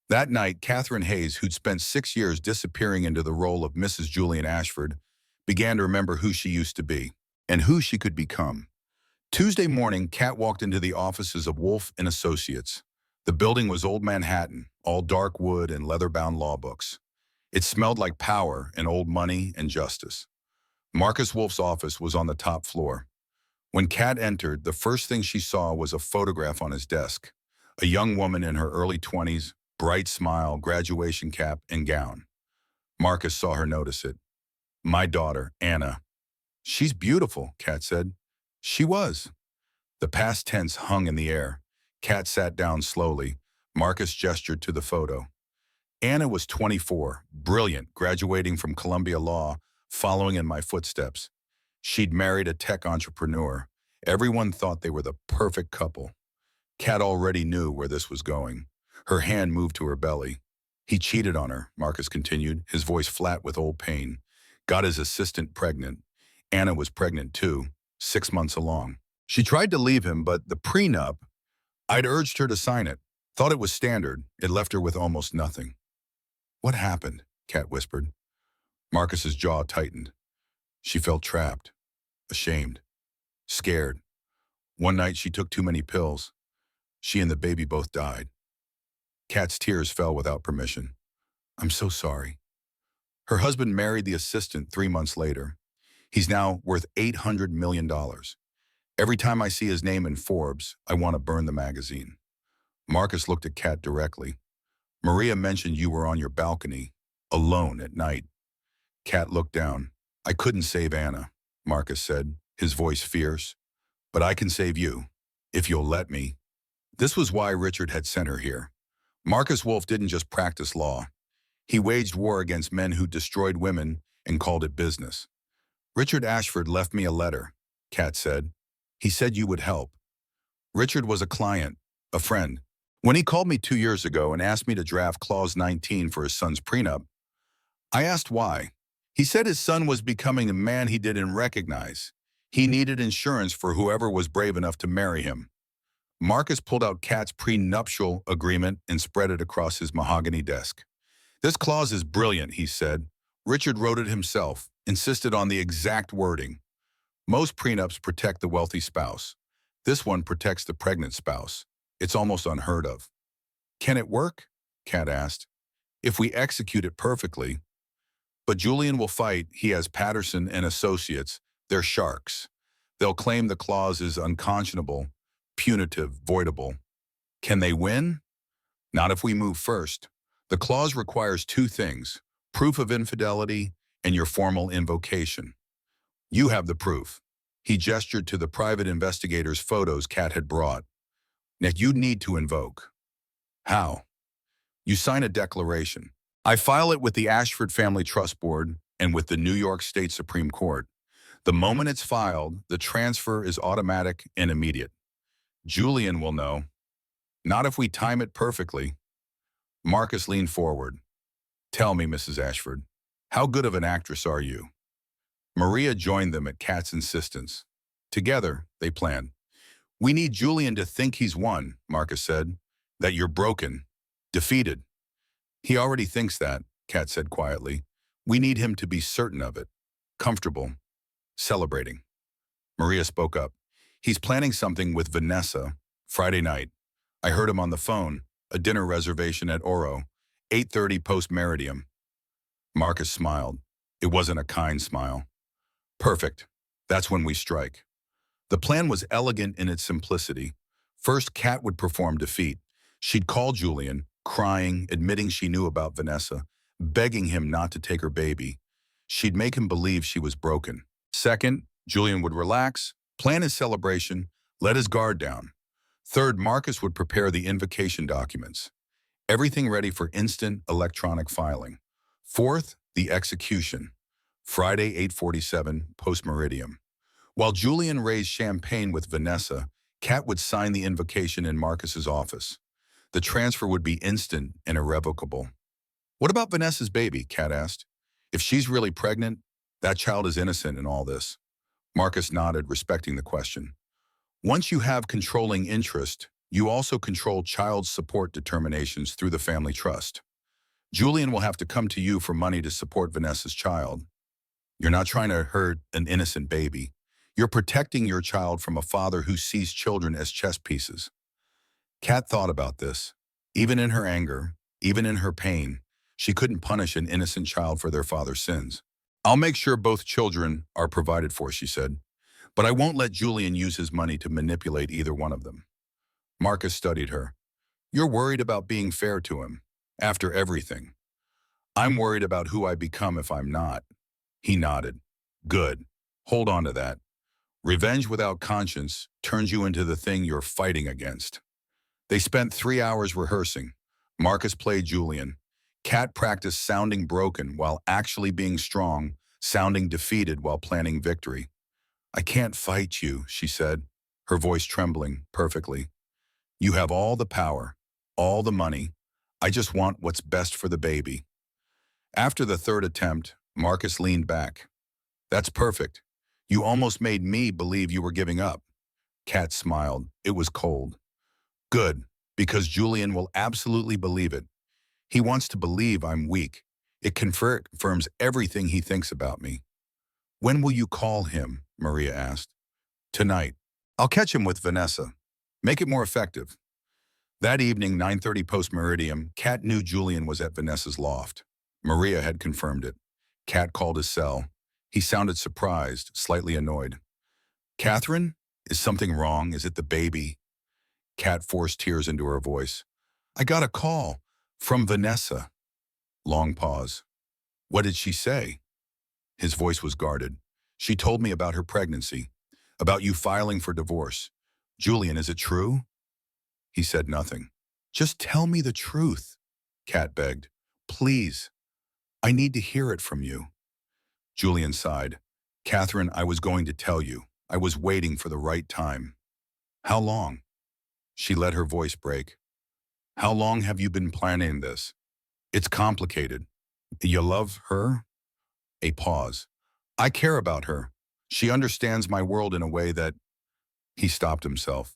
That night, Catherine Hayes, who'd spent 6 years disappearing into the role of Mrs. Julian Ashford, began to remember who she used to be and who she could become. Tuesday morning, Kat walked into the offices of Wolf and Associates. The building was old Manhattan, all dark wood and leather-bound law books. It smelled like power and old money and justice. Marcus Wolf's office was on the top floor. When Kat entered, the first thing she saw was a photograph on his desk. A young woman in her early 20s, bright smile, graduation cap, and gown. Marcus saw her notice it. My daughter, Anna. She's beautiful, Kat said. She was. The past tense hung in the air. Kat sat down slowly. Marcus gestured to the photo. Anna was 24, brilliant, graduating from Columbia Law, following in my footsteps. She'd married a tech entrepreneur. Everyone thought they were the perfect couple. Kat already knew where this was going. Her hand moved to her belly. He cheated on her, Marcus continued, his voice flat with old pain. Got his assistant pregnant. Anna was pregnant too, 6 months along. She tried to leave him, but the prenup, I'd urged her to sign it. Thought it was standard. It left her with almost nothing. What happened? Kat whispered. Marcus's jaw tightened. She felt trapped, ashamed, scared. One night she took too many pills. She and the baby both died. Kat's tears fell without permission. I'm so sorry. Her husband married the assistant 3 months later. He's now worth $800 million. Every time I see his name in Forbes, I want to burn the magazine. Marcus looked at Kat directly. Maria mentioned you were on your balcony, alone at night. Kat looked down. I couldn't save Anna, Marcus said, his voice fierce. But I can save you, if you'll let me. This was why Richard had sent her here. Marcus Wolf didn't just practice law. He waged war against men who destroyed women and called it business. Richard Ashford left me a letter, Kat said. He said you would help. Richard was a client, a friend. When he called me 2 years ago and asked me to draft Clause 19 for his son's prenup, I asked why. He said his son was becoming a man he didn't recognize. He needed insurance for whoever was brave enough to marry him. Marcus pulled out Kat's prenuptial agreement and spread it across his mahogany desk. This clause is brilliant, he said. Richard wrote it himself, insisted on the exact wording. Most prenups protect the wealthy spouse. This one protects the pregnant spouse. It's almost unheard of. Can it work? Kat asked. If we execute it perfectly. But Julian will fight. He has Patterson and Associates. They're sharks. They'll claim the clause is unconscionable, punitive, voidable. Can they win? Not if we move first. The clause requires two things, proof of infidelity and your formal invocation. You have the proof. He gestured to the private investigator's photos Kat had brought. Now you need to invoke. How? You sign a declaration. I file it with the Ashford Family Trust Board and with the New York State Supreme Court. The moment it's filed, the transfer is automatic and immediate. Julian will know. Not if we time it perfectly. Marcus leaned forward. Tell me, Mrs. Ashford, how good of an actress are you? Maria joined them at Kat's insistence. Together, they planned. We need Julian to think he's won, Marcus said, that you're broken, defeated. He already thinks that, Kat said quietly. We need him to be certain of it, comfortable, celebrating. Maria spoke up. He's planning something with Vanessa Friday night. I heard him on the phone, a dinner reservation at Oro, 8:30 post-meridium. Marcus smiled. It wasn't a kind smile. Perfect. That's when we strike. The plan was elegant in its simplicity. First, Kat would perform defeat. She'd call Julian, crying, admitting she knew about Vanessa, begging him not to take her baby. She'd make him believe she was broken. Second, Julian would relax, plan his celebration, let his guard down. Third, Marcus would prepare the invocation documents. Everything ready for instant electronic filing. Fourth, the execution. Friday, 8:47, post-meridium. While Julian raised champagne with Vanessa, Kat would sign the invocation in Marcus's office. The transfer would be instant and irrevocable. What about Vanessa's baby? Kat asked. If she's really pregnant, that child is innocent in all this. Marcus nodded, respecting the question. Once you have controlling interest, you also control child support determinations through the family trust. Julian will have to come to you for money to support Vanessa's child. You're not trying to hurt an innocent baby. You're protecting your child from a father who sees children as chess pieces. Kat thought about this. Even in her anger, even in her pain, she couldn't punish an innocent child for their father's sins. I'll make sure both children are provided for, she said. But I won't let Julian use his money to manipulate either one of them. Marcus studied her. You're worried about being fair to him, after everything. I'm worried about who I become if I'm not. He nodded. Good. Hold on to that. Revenge without conscience turns you into the thing you're fighting against. They spent 3 hours rehearsing. Marcus played Julian. Kat practiced sounding broken while actually being strong, sounding defeated while planning victory. I can't fight you, she said, her voice trembling perfectly. You have all the power, all the money. I just want what's best for the baby. After the third attempt, Marcus leaned back. That's perfect. You almost made me believe you were giving up. Kat smiled. It was cold. Good, because Julian will absolutely believe it. He wants to believe I'm weak. It confirms everything he thinks about me. When will you call him? Maria asked. Tonight. I'll catch him with Vanessa. Make it more effective. That evening, 9:30 post-meridium, Kat knew Julian was at Vanessa's loft. Maria had confirmed it. Kat called his cell. He sounded surprised, slightly annoyed. Catherine? Is something wrong? Is it the baby? Kat forced tears into her voice. I got a call. From Vanessa. Long pause. What did she say? His voice was guarded. She told me about her pregnancy, about you filing for divorce. Julian, is it true? He said nothing. Just tell me the truth, Kat begged. Please. I need to hear it from you. Julian sighed. Catherine, I was going to tell you. I was waiting for the right time. How long? She let her voice break. How long have you been planning this? It's complicated. You love her? A pause. I care about her. She understands my world in a way that... He stopped himself.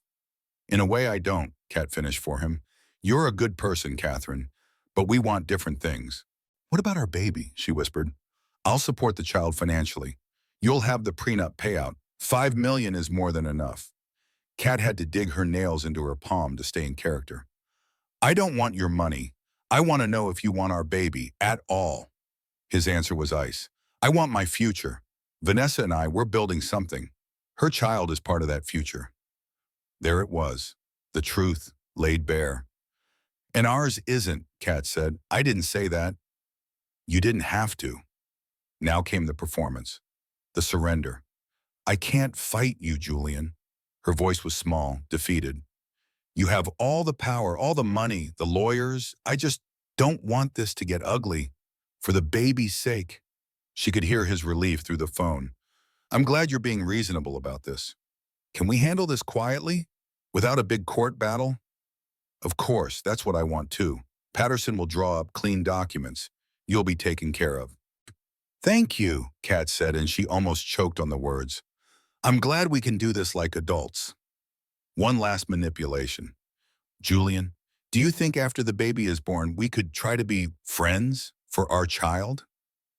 In a way I don't, Kat finished for him. You're a good person, Catherine, but we want different things. What about our baby? She whispered. I'll support the child financially. You'll have the prenup payout. $5 million is more than enough. Kat had to dig her nails into her palm to stay in character. I don't want your money. I want to know if you want our baby at all. His answer was ice. I want my future. Vanessa and I, we're building something. Her child is part of that future. There it was, the truth laid bare. And ours isn't, Kat said. I didn't say that. You didn't have to. Now came the performance, the surrender. I can't fight you, Julian. Her voice was small, defeated. You have all the power, all the money, the lawyers. I just don't want this to get ugly. For the baby's sake. She could hear his relief through the phone. I'm glad you're being reasonable about this. Can we handle this quietly? Without a big court battle? Of course, that's what I want too. Patterson will draw up clean documents. You'll be taken care of. Thank you, Kat said, and she almost choked on the words. I'm glad we can do this like adults. One last manipulation. Julian, do you think after the baby is born, we could try to be friends for our child?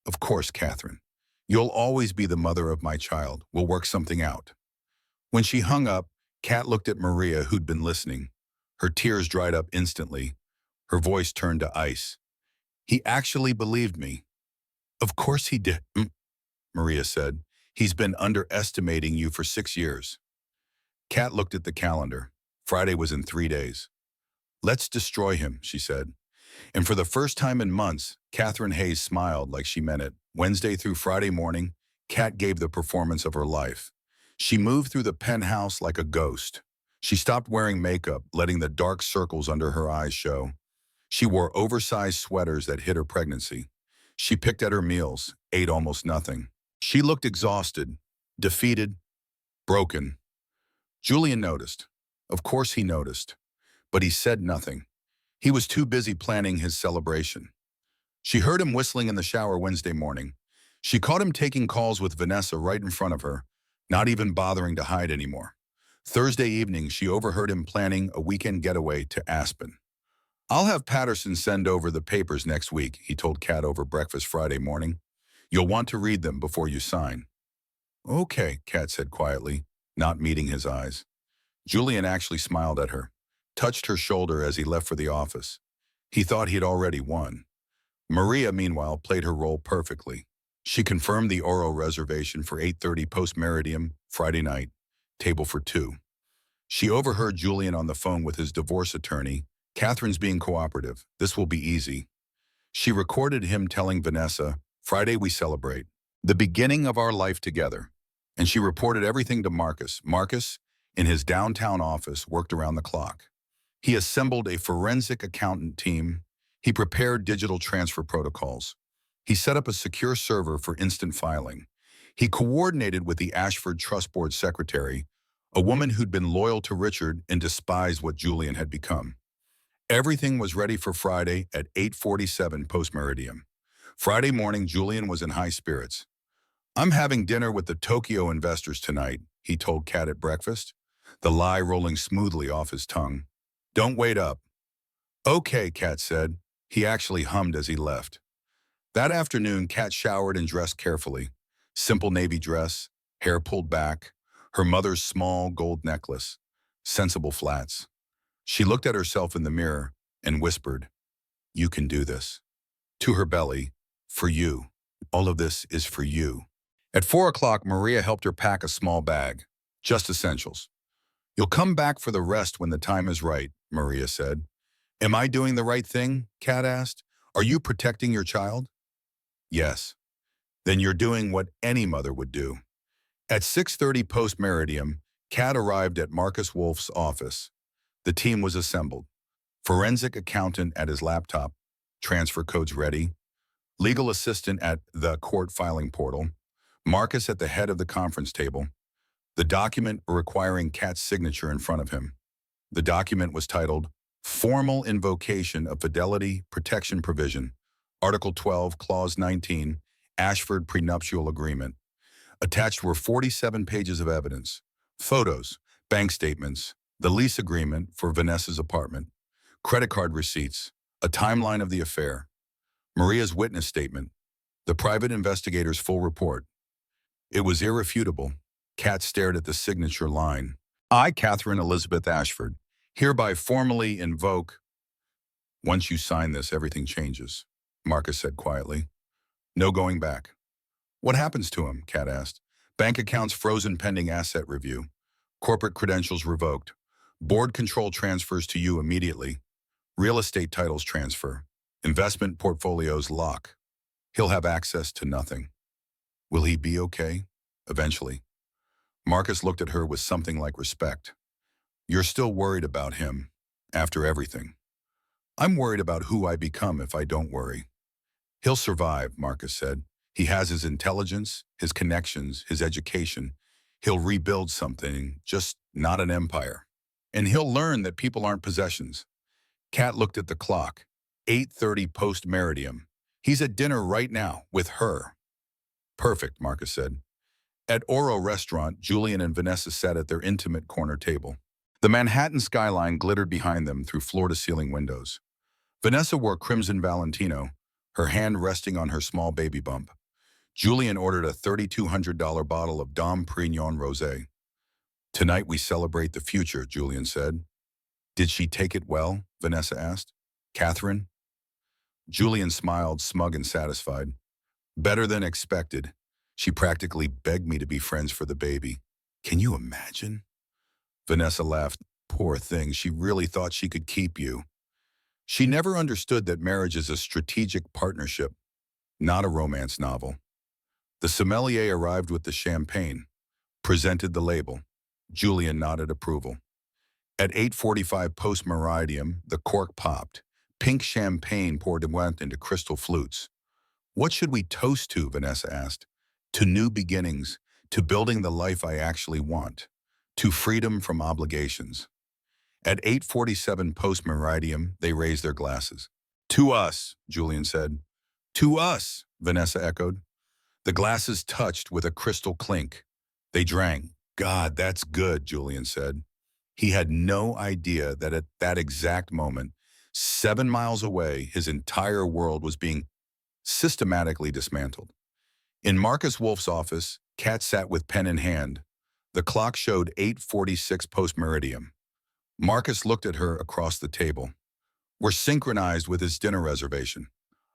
Of course, Catherine. You'll always be the mother of my child. We'll work something out. When she hung up, Kat looked at Maria, who'd been listening. Her tears dried up instantly. Her voice turned to ice. He actually believed me. Of course he did, Maria said. He's been underestimating you for 6 years. Kat looked at the calendar. Friday was in 3 days. Let's destroy him, she said. And for the first time in months, Catherine Hayes smiled like she meant it. Wednesday through Friday morning, Kat gave the performance of her life. She moved through the penthouse like a ghost. She stopped wearing makeup, letting the dark circles under her eyes show. She wore oversized sweaters that hid her pregnancy. She picked at her meals, ate almost nothing. She looked exhausted, defeated, broken. Julian noticed. Of course he noticed. But he said nothing. He was too busy planning his celebration. She heard him whistling in the shower Wednesday morning. She caught him taking calls with Vanessa right in front of her, not even bothering to hide anymore. Thursday evening, she overheard him planning a weekend getaway to Aspen. I'll have Patterson send over the papers next week, he told Kat over breakfast Friday morning. You'll want to read them before you sign. Okay, Kat said quietly, not meeting his eyes. Julian actually smiled at her, touched her shoulder as he left for the office. He thought he had already won. Maria, meanwhile, played her role perfectly. She confirmed the Oro reservation for 8:30 post-meridium, Friday night, table for 2. She overheard Julian on the phone with his divorce attorney. Catherine's being cooperative. This will be easy. She recorded him telling Vanessa, Friday we celebrate, the beginning of our life together. And she reported everything to Marcus. Marcus, in his downtown office, worked around the clock. He assembled a forensic accountant team. He prepared digital transfer protocols. He set up a secure server for instant filing. He coordinated with the Ashford Trust Board secretary, a woman who'd been loyal to Richard and despised what Julian had become. Everything was ready for Friday at 8:47 post-meridium. Friday morning, Julian was in high spirits. "I'm having dinner with the Tokyo investors tonight," he told Kat at breakfast, the lie rolling smoothly off his tongue. "Don't wait up." "Okay," Kat said. He actually hummed as he left. That afternoon, Kat showered and dressed carefully. Simple navy dress, hair pulled back, her mother's small gold necklace, sensible flats. She looked at herself in the mirror and whispered, "You can do this." To her belly, "For you. All of this is for you." At 4 o'clock, Maria helped her pack a small bag. "Just essentials. You'll come back for the rest when the time is right," Maria said. "Am I doing the right thing?" Kat asked. "Are you protecting your child?" "Yes." "Then you're doing what any mother would do." At 6:30 post-meridium, Kat arrived at Marcus Wolf's office. The team was assembled. Forensic accountant at his laptop, transfer codes ready, legal assistant at the court filing portal, Marcus at the head of the conference table, the document requiring Kat's signature in front of him. The document was titled Formal Invocation of Fidelity Protection Provision, Article 12, Clause 19, Ashford Prenuptial Agreement. Attached were 47 pages of evidence, photos, bank statements, the lease agreement for Vanessa's apartment, credit card receipts, a timeline of the affair, Maria's witness statement, the private investigator's full report. It was irrefutable. Kat stared at the signature line. "I, Catherine Elizabeth Ashford, hereby formally invoke—" "Once you sign this, everything changes," Marcus said quietly. "No going back." "What happens to him?" Kat asked. "Bank accounts frozen pending asset review. Corporate credentials revoked. Board control transfers to you immediately. Real estate titles transfer. Investment portfolios lock. He'll have access to nothing." "Will he be okay?" "Eventually." Marcus looked at her with something like respect. "You're still worried about him, after everything." "I'm worried about who I become if I don't worry." "He'll survive," Marcus said. "He has his intelligence, his connections, his education. He'll rebuild something, just not an empire. And he'll learn that people aren't possessions." Kat looked at the clock. 8:30 post-meridium. "He's at dinner right now, with her." "Perfect," Marcus said. At Oro Restaurant, Julian and Vanessa sat at their intimate corner table. The Manhattan skyline glittered behind them through floor-to-ceiling windows. Vanessa wore crimson Valentino, her hand resting on her small baby bump. Julian ordered a $3,200 bottle of Dom Perignon Rosé. "Tonight we celebrate the future," Julian said. "Did she take it well?" Vanessa asked. "Catherine?" Julian smiled, smug and satisfied. "Better than expected. She practically begged me to be friends for the baby. Can you imagine?" Vanessa laughed. "Poor thing, she really thought she could keep you." She never understood that marriage is a strategic partnership, not a romance novel. The sommelier arrived with the champagne, presented the label. Julian nodded approval. At 8:45 post-meridium, the cork popped. Pink champagne poured and went into crystal flutes. "What should we toast to?" Vanessa asked. "To new beginnings, to building the life I actually want, to freedom from obligations." At 8:47 post-meridium, they raised their glasses. "To us," Julian said. "To us," Vanessa echoed. The glasses touched with a crystal clink. They drank. "God, that's good," Julian said. He had no idea that at that exact moment, 7 miles away, his entire world was being systematically dismantled. In Marcus Wolf's office, Kat sat with pen in hand. The clock showed 8:46 post-meridium. Marcus looked at her across the table. "We're synchronized with his dinner reservation.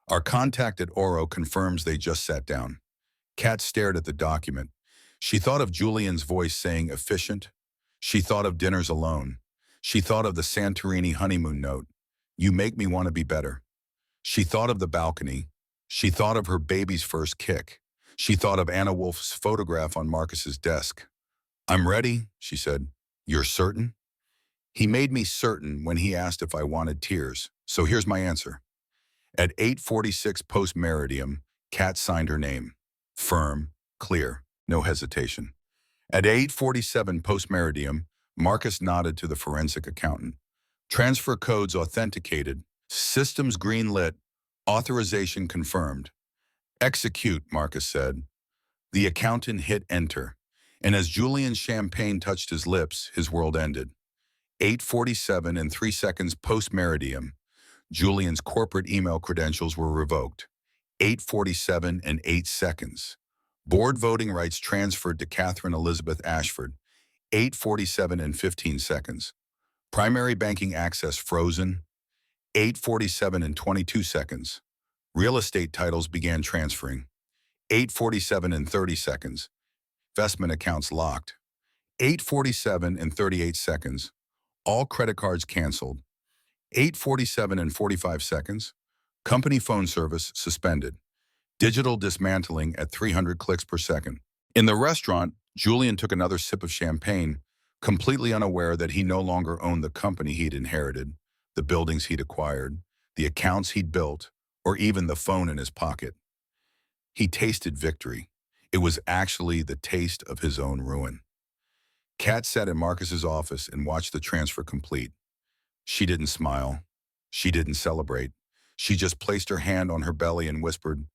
Our contact at Oro confirms they just sat down." Kat stared at the document. She thought of Julian's voice saying efficient. She thought of dinners alone. She thought of the Santorini honeymoon note. "You make me want to be better." She thought of the balcony. She thought of her baby's first kick. She thought of Anna Wolf's photograph on Marcus's desk. "I'm ready," she said. "You're certain?" "He made me certain when he asked if I wanted tears, so here's my answer." At 8:46 post-meridium, Kat signed her name. Firm, clear, no hesitation. At 8:47 post-meridium, Marcus nodded to the forensic accountant. Transfer codes authenticated. Systems green-lit. Authorization confirmed. Execute, Marcus said. The accountant hit enter, and as Julian's champagne touched his lips, his world ended. 8:47 and 3 seconds post-meridium, Julian's corporate email credentials were revoked. 8:47 and 8 seconds. Board voting rights transferred to Catherine Elizabeth Ashford. 8:47 and 15 seconds. Primary banking access frozen. 8:47 and 22 seconds. Real estate titles began transferring. 8:47 and 30 seconds. Investment accounts locked. 8:47 and 38 seconds. All credit cards canceled. 8:47 and 45 seconds. Company phone service suspended. Digital dismantling at 300 clicks per second. In the restaurant, Julian took another sip of champagne, completely unaware that he no longer owned the company he'd inherited, the buildings he'd acquired, the accounts he'd built, or even the phone in his pocket. He tasted victory. It was actually the taste of his own ruin. Kat sat in Marcus's office and watched the transfer complete. She didn't smile. She didn't celebrate. She just placed her hand on her belly and whispered,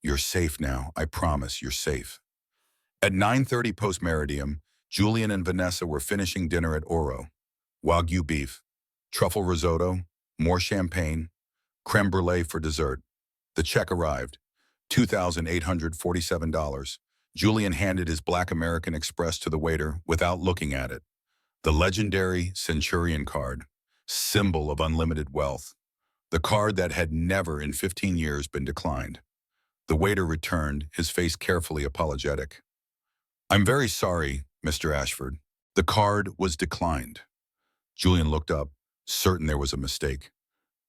"You're safe now. I promise you're safe." At 9:30 post-meridium, Julian and Vanessa were finishing dinner at Oro. Wagyu beef, truffle risotto, more champagne, creme brulee for dessert. The check arrived, $2,847. Julian handed his Black American Express to the waiter without looking at it. The legendary Centurion card, symbol of unlimited wealth. The card that had never in 15 years been declined. The waiter returned, his face carefully apologetic. "I'm very sorry, Mr. Ashford. The card was declined." Julian looked up, certain there was a mistake.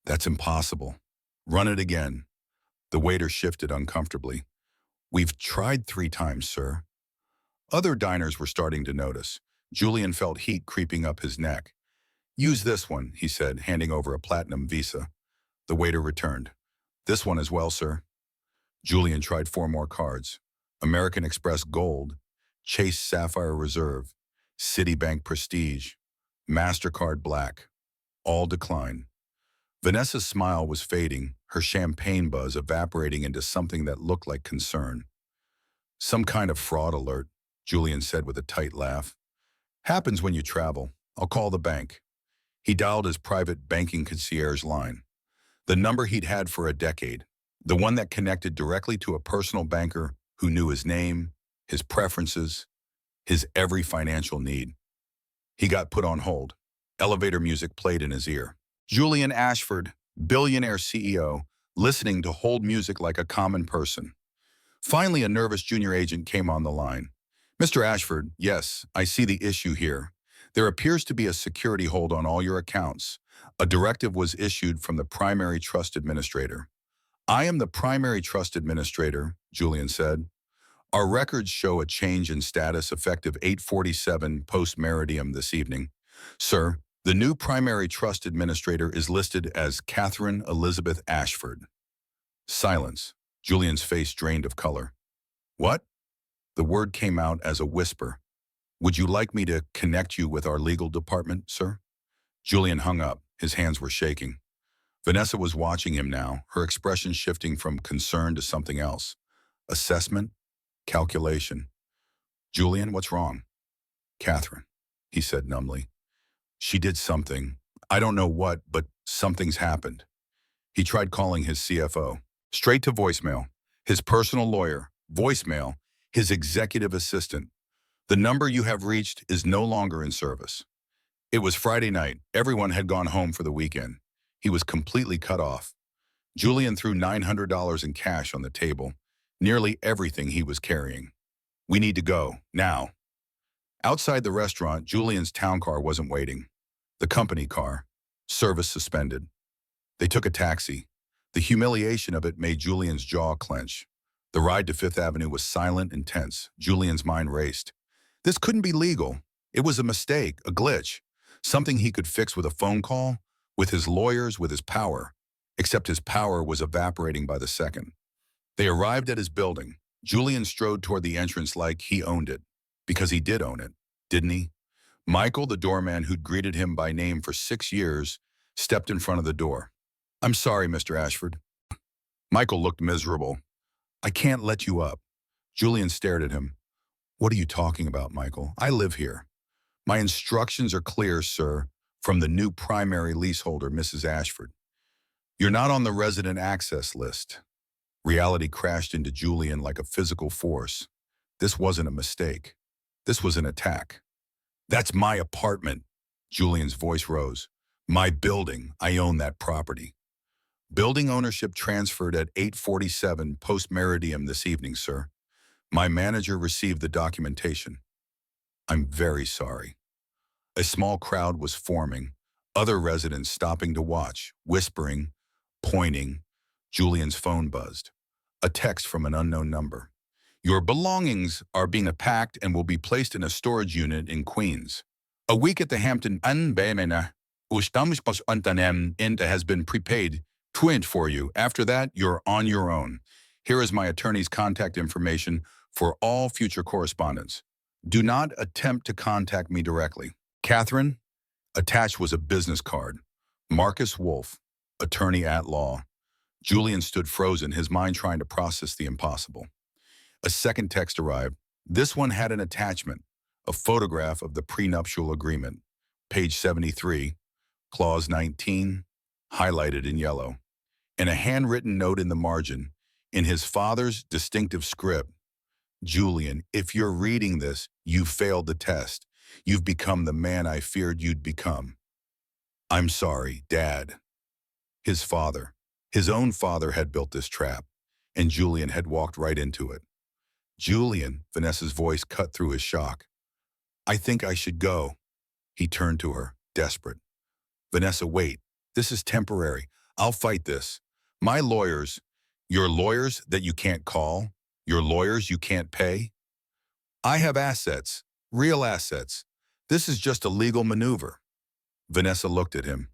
"That's impossible. Run it again." The waiter shifted uncomfortably. "We've tried 3 times, sir." Other diners were starting to notice. Julian felt heat creeping up his neck. "Use this one," he said, handing over a platinum visa. The waiter returned. "This one as well, sir." Julian tried 4 more cards. American Express Gold, Chase Sapphire Reserve, Citibank Prestige, MasterCard Black. All declined. Vanessa's smile was fading, her champagne buzz evaporating into something that looked like concern. "Some kind of fraud alert," Julian said with a tight laugh. "Happens when you travel. I'll call the bank." He dialed his private banking concierge line. The number he'd had for a decade. The one that connected directly to a personal banker who knew his name, his preferences, his every financial need. He got put on hold. Elevator music played in his ear. Julian Ashford, billionaire CEO, listening to hold music like a common person. Finally, a nervous junior agent came on the line. "Mr. Ashford, yes, I see the issue here. There appears to be a security hold on all your accounts. A directive was issued from the primary trust administrator." "I am the primary trust administrator," Julian said. "Our records show a change in status effective 8:47 post-meridium this evening. Sir, the new primary trust administrator is listed as Catherine Elizabeth Ashford." Silence. Julian's face drained of color. "What?" The word came out as a whisper. "Would you like me to connect you with our legal department, sir?" Julian hung up. His hands were shaking. Vanessa was watching him now, her expression shifting from concern to something else. Assessment? Calculation. "Julian, what's wrong?" "Catherine," he said numbly. "She did something. I don't know what, but something's happened." He tried calling his CFO. Straight to voicemail. His personal lawyer. Voicemail. His executive assistant. "The number you have reached is no longer in service." It was Friday night. Everyone had gone home for the weekend. He was completely cut off. Julian threw $900 in cash on the table, nearly everything he was carrying. "We need to go, now." Outside the restaurant, Julian's town car wasn't waiting. The company car. Service suspended. They took a taxi. The humiliation of it made Julian's jaw clench. The ride to Fifth Avenue was silent and tense. Julian's mind raced. This couldn't be legal. It was a mistake, a glitch. Something he could fix with a phone call, with his lawyers, with his power. Except his power was evaporating by the second. They arrived at his building. Julian strode toward the entrance like he owned it. Because he did own it, didn't he? Michael, the doorman who'd greeted him by name for 6 years, stepped in front of the door. I'm sorry, Mr. Ashford. Michael looked miserable. I can't let you up. Julian stared at him. What are you talking about, Michael? I live here. My instructions are clear, sir, from the new primary leaseholder, Mrs. Ashford. You're not on the resident access list. Reality crashed into Julian like a physical force. This wasn't a mistake. This was an attack. That's my apartment. Julian's voice rose. My building. I own that property. Building ownership transferred at 8:47 post-meridium this evening, sir. My manager received the documentation. I'm very sorry. A small crowd was forming, other residents stopping to watch, whispering, pointing. Julian's phone buzzed. A text from an unknown number. Your belongings are being packed and will be placed in a storage unit in Queens. A week at the Hampton Inn has been prepaid for you. After that, you're on your own. Here is my attorney's contact information for all future correspondence. Do not attempt to contact me directly. Catherine, attached was a business card. Marcus Wolf, attorney at law. Julian stood frozen, his mind trying to process the impossible. A second text arrived. This one had an attachment, a photograph of the prenuptial agreement. Page 73, clause 19, highlighted in yellow. And a handwritten note in the margin, in his father's distinctive script. Julian, if you're reading this, you failed the test. You've become the man I feared you'd become. I'm sorry, Dad. His father, his own father had built this trap, and Julian had walked right into it. Julian, Vanessa's voice cut through his shock. I think I should go. He turned to her, desperate. Vanessa, wait. This is temporary. I'll fight this. My lawyers, your lawyers that you can't call, your lawyers you can't pay. I have assets, real assets. This is just a legal maneuver. Vanessa looked at him,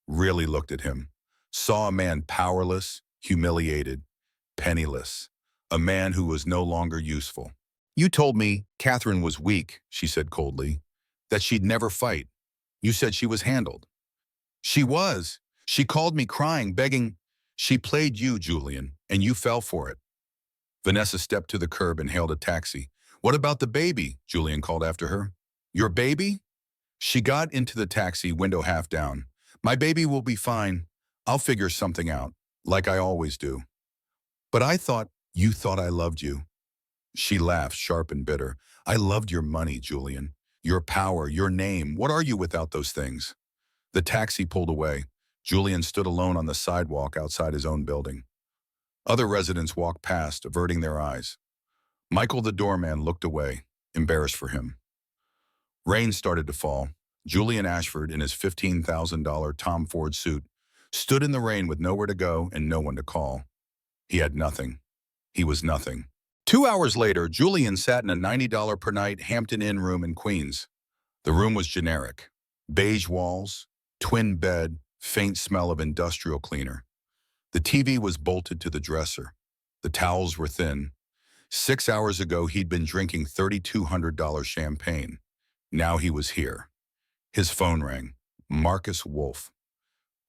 really looked at him, saw a man powerless, humiliated, penniless, a man who was no longer useful. You told me Catherine was weak, she said coldly, that she'd never fight. You said she was handled. She was. She called me crying, begging. She played you, Julian, and you fell for it. Vanessa stepped to the curb and hailed a taxi. What about the baby? Julian called after her. Your baby? She got into the taxi, window half down. My baby will be fine. I'll figure something out, like I always do. But I thought you thought I loved you. She laughed, sharp and bitter. I loved your money, Julian. Your power, your name. What are you without those things? The taxi pulled away. Julian stood alone on the sidewalk outside his own building. Other residents walked past, averting their eyes. Michael the doorman looked away, embarrassed for him. Rain started to fall. Julian Ashford, in his $15,000 Tom Ford suit, stood in the rain with nowhere to go and no one to call. He had nothing. He was nothing. 2 hours later, Julian sat in a $90 per night Hampton Inn room in Queens. The room was generic. Beige walls, twin bed, faint smell of industrial cleaner. The TV was bolted to the dresser. The towels were thin. 6 hours ago, he'd been drinking $3,200 champagne. Now he was here. His phone rang. Marcus Wolf.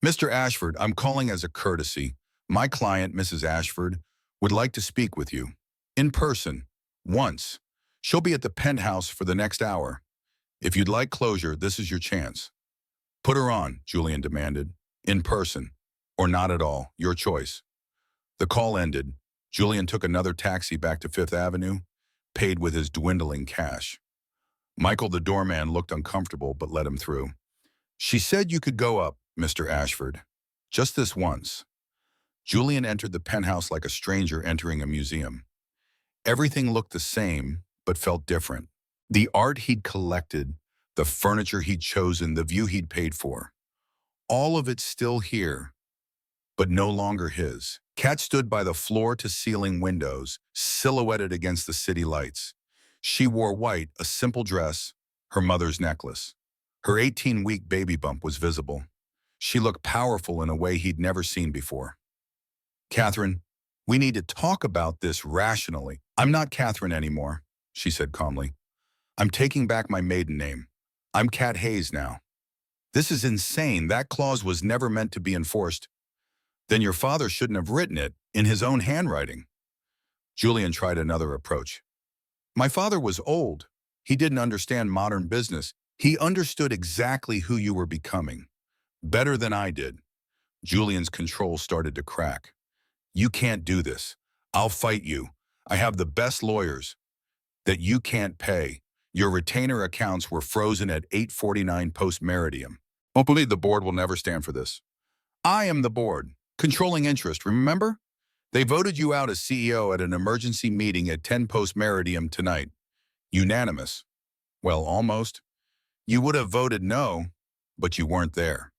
Mr. Ashford, I'm calling as a courtesy. My client, Mrs. Ashford, would like to speak with you. In person. Once. She'll be at the penthouse for the next hour. If you'd like closure, this is your chance. Put her on, Julian demanded. In person. Or not at all. Your choice. The call ended. Julian took another taxi back to Fifth Avenue, paid with his dwindling cash. Michael the doorman looked uncomfortable but let him through. She said you could go up, Mr. Ashford. Just this once. Julian entered the penthouse like a stranger entering a museum. Everything looked the same, but felt different. The art he'd collected, the furniture he'd chosen, the view he'd paid for. All of it still here, but no longer his. Kat stood by the floor-to-ceiling windows, silhouetted against the city lights. She wore white, a simple dress, her mother's necklace. Her 18-week baby bump was visible. She looked powerful in a way he'd never seen before. Catherine, we need to talk about this rationally. I'm not Catherine anymore, she said calmly. I'm taking back my maiden name. I'm Kat Hayes now. This is insane. That clause was never meant to be enforced. Then your father shouldn't have written it in his own handwriting. Julian tried another approach. My father was old. He didn't understand modern business. He understood exactly who you were becoming. Better than I did. Julian's control started to crack. You can't do this. I'll fight you. I have the best lawyers. That you can't pay. Your retainer accounts were frozen at 8:49 post-meridium. Hopefully the board will never stand for this. I am the board. Controlling interest, remember? They voted you out as CEO at an emergency meeting at 10 post-meridium tonight. Unanimous. Well, almost. You would have voted no, but you weren't there.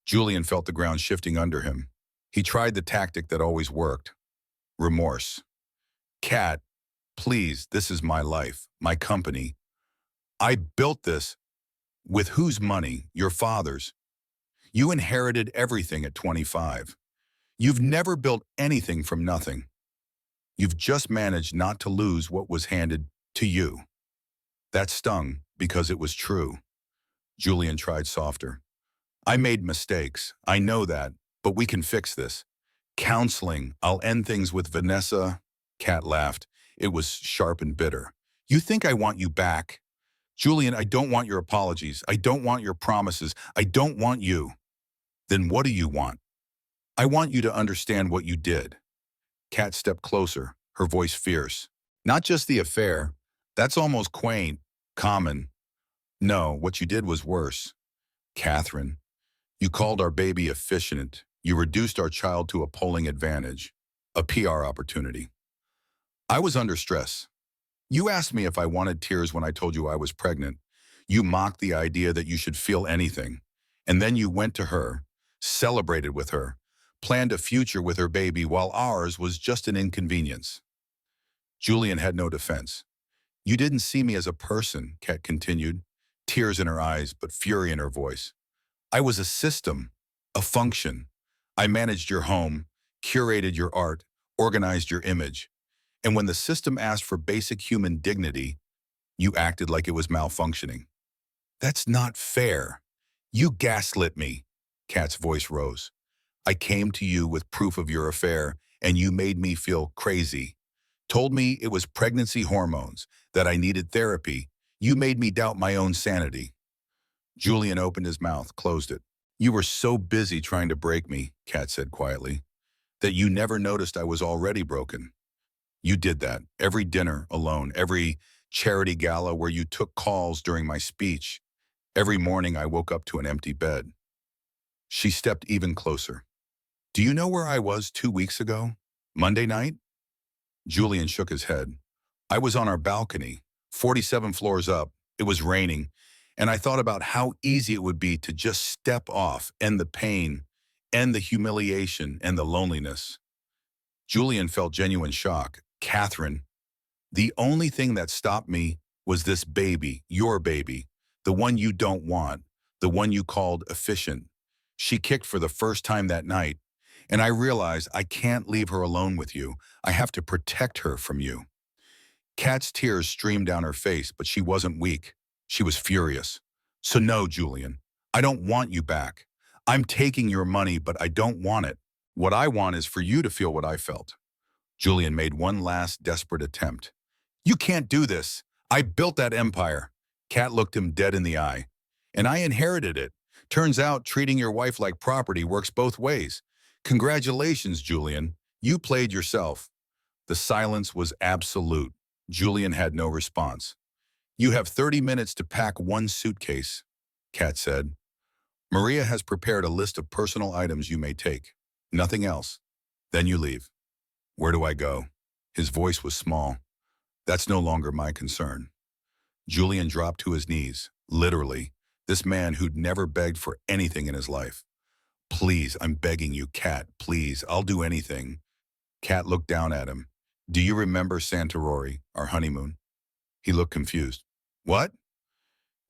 Julian felt the ground shifting under him. He tried the tactic that always worked. Remorse. Kat, please, this is my life, my company. I built this. With whose money? Your father's. You inherited everything at 25. You've never built anything from nothing. You've just managed not to lose what was handed to you. That stung because it was true. Julian tried softer. I made mistakes. I know that, but we can fix this. Counseling. I'll end things with Vanessa. Kat laughed. It was sharp and bitter. You think I want you back? Julian, I don't want your apologies. I don't want your promises. I don't want you. Then what do you want? I want you to understand what you did. Kat stepped closer, her voice fierce. Not just the affair. That's almost quaint, common. No, what you did was worse. Catherine, you called our baby efficient. You reduced our child to a polling advantage, a PR opportunity. I was under stress. You asked me if I wanted tears when I told you I was pregnant. You mocked the idea that you should feel anything. And then you went to her, celebrated with her, planned a future with her baby while ours was just an inconvenience. Julian had no defense. You didn't see me as a person, Kat continued, tears in her eyes but fury in her voice. I was a system, a function. I managed your home, curated your art, organized your image. And when the system asked for basic human dignity, you acted like it was malfunctioning. That's not fair. You gaslit me. Kat's voice rose. I came to you with proof of your affair, and you made me feel crazy. Told me it was pregnancy hormones, that I needed therapy. You made me doubt my own sanity. Julian opened his mouth, closed it. You were so busy trying to break me, Kat said quietly, that you never noticed I was already broken. You did that every dinner alone, every charity gala where you took calls during my speech. Every morning I woke up to an empty bed. She stepped even closer. Do you know where I was 2 weeks ago? Monday night? Julian shook his head. I was on our balcony, 47 floors up. It was raining, and I thought about how easy it would be to just step off, end the pain, end the humiliation and the loneliness. Julian felt genuine shock. Catherine, the only thing that stopped me was this baby, your baby, the one you don't want, the one you called efficient. She kicked for the first time that night, and I realized I can't leave her alone with you. I have to protect her from you. Kat's tears streamed down her face, but she wasn't weak. She was furious. So no, Julian, I don't want you back. I'm taking your money, but I don't want it. What I want is for you to feel what I felt. Julian made one last desperate attempt. You can't do this. I built that empire. Kat looked him dead in the eye. And I inherited it. Turns out treating your wife like property works both ways. Congratulations, Julian. You played yourself. The silence was absolute. Julian had no response. You have 30 minutes to pack one suitcase, Kat said. Maria has prepared a list of personal items you may take. Nothing else. Then you leave. Where do I go? His voice was small. That's no longer my concern. Julian dropped to his knees, literally, this man who'd never begged for anything in his life. Please, I'm begging you, Kat, please, I'll do anything. Kat looked down at him. Do you remember Santorori, our honeymoon? He looked confused. What?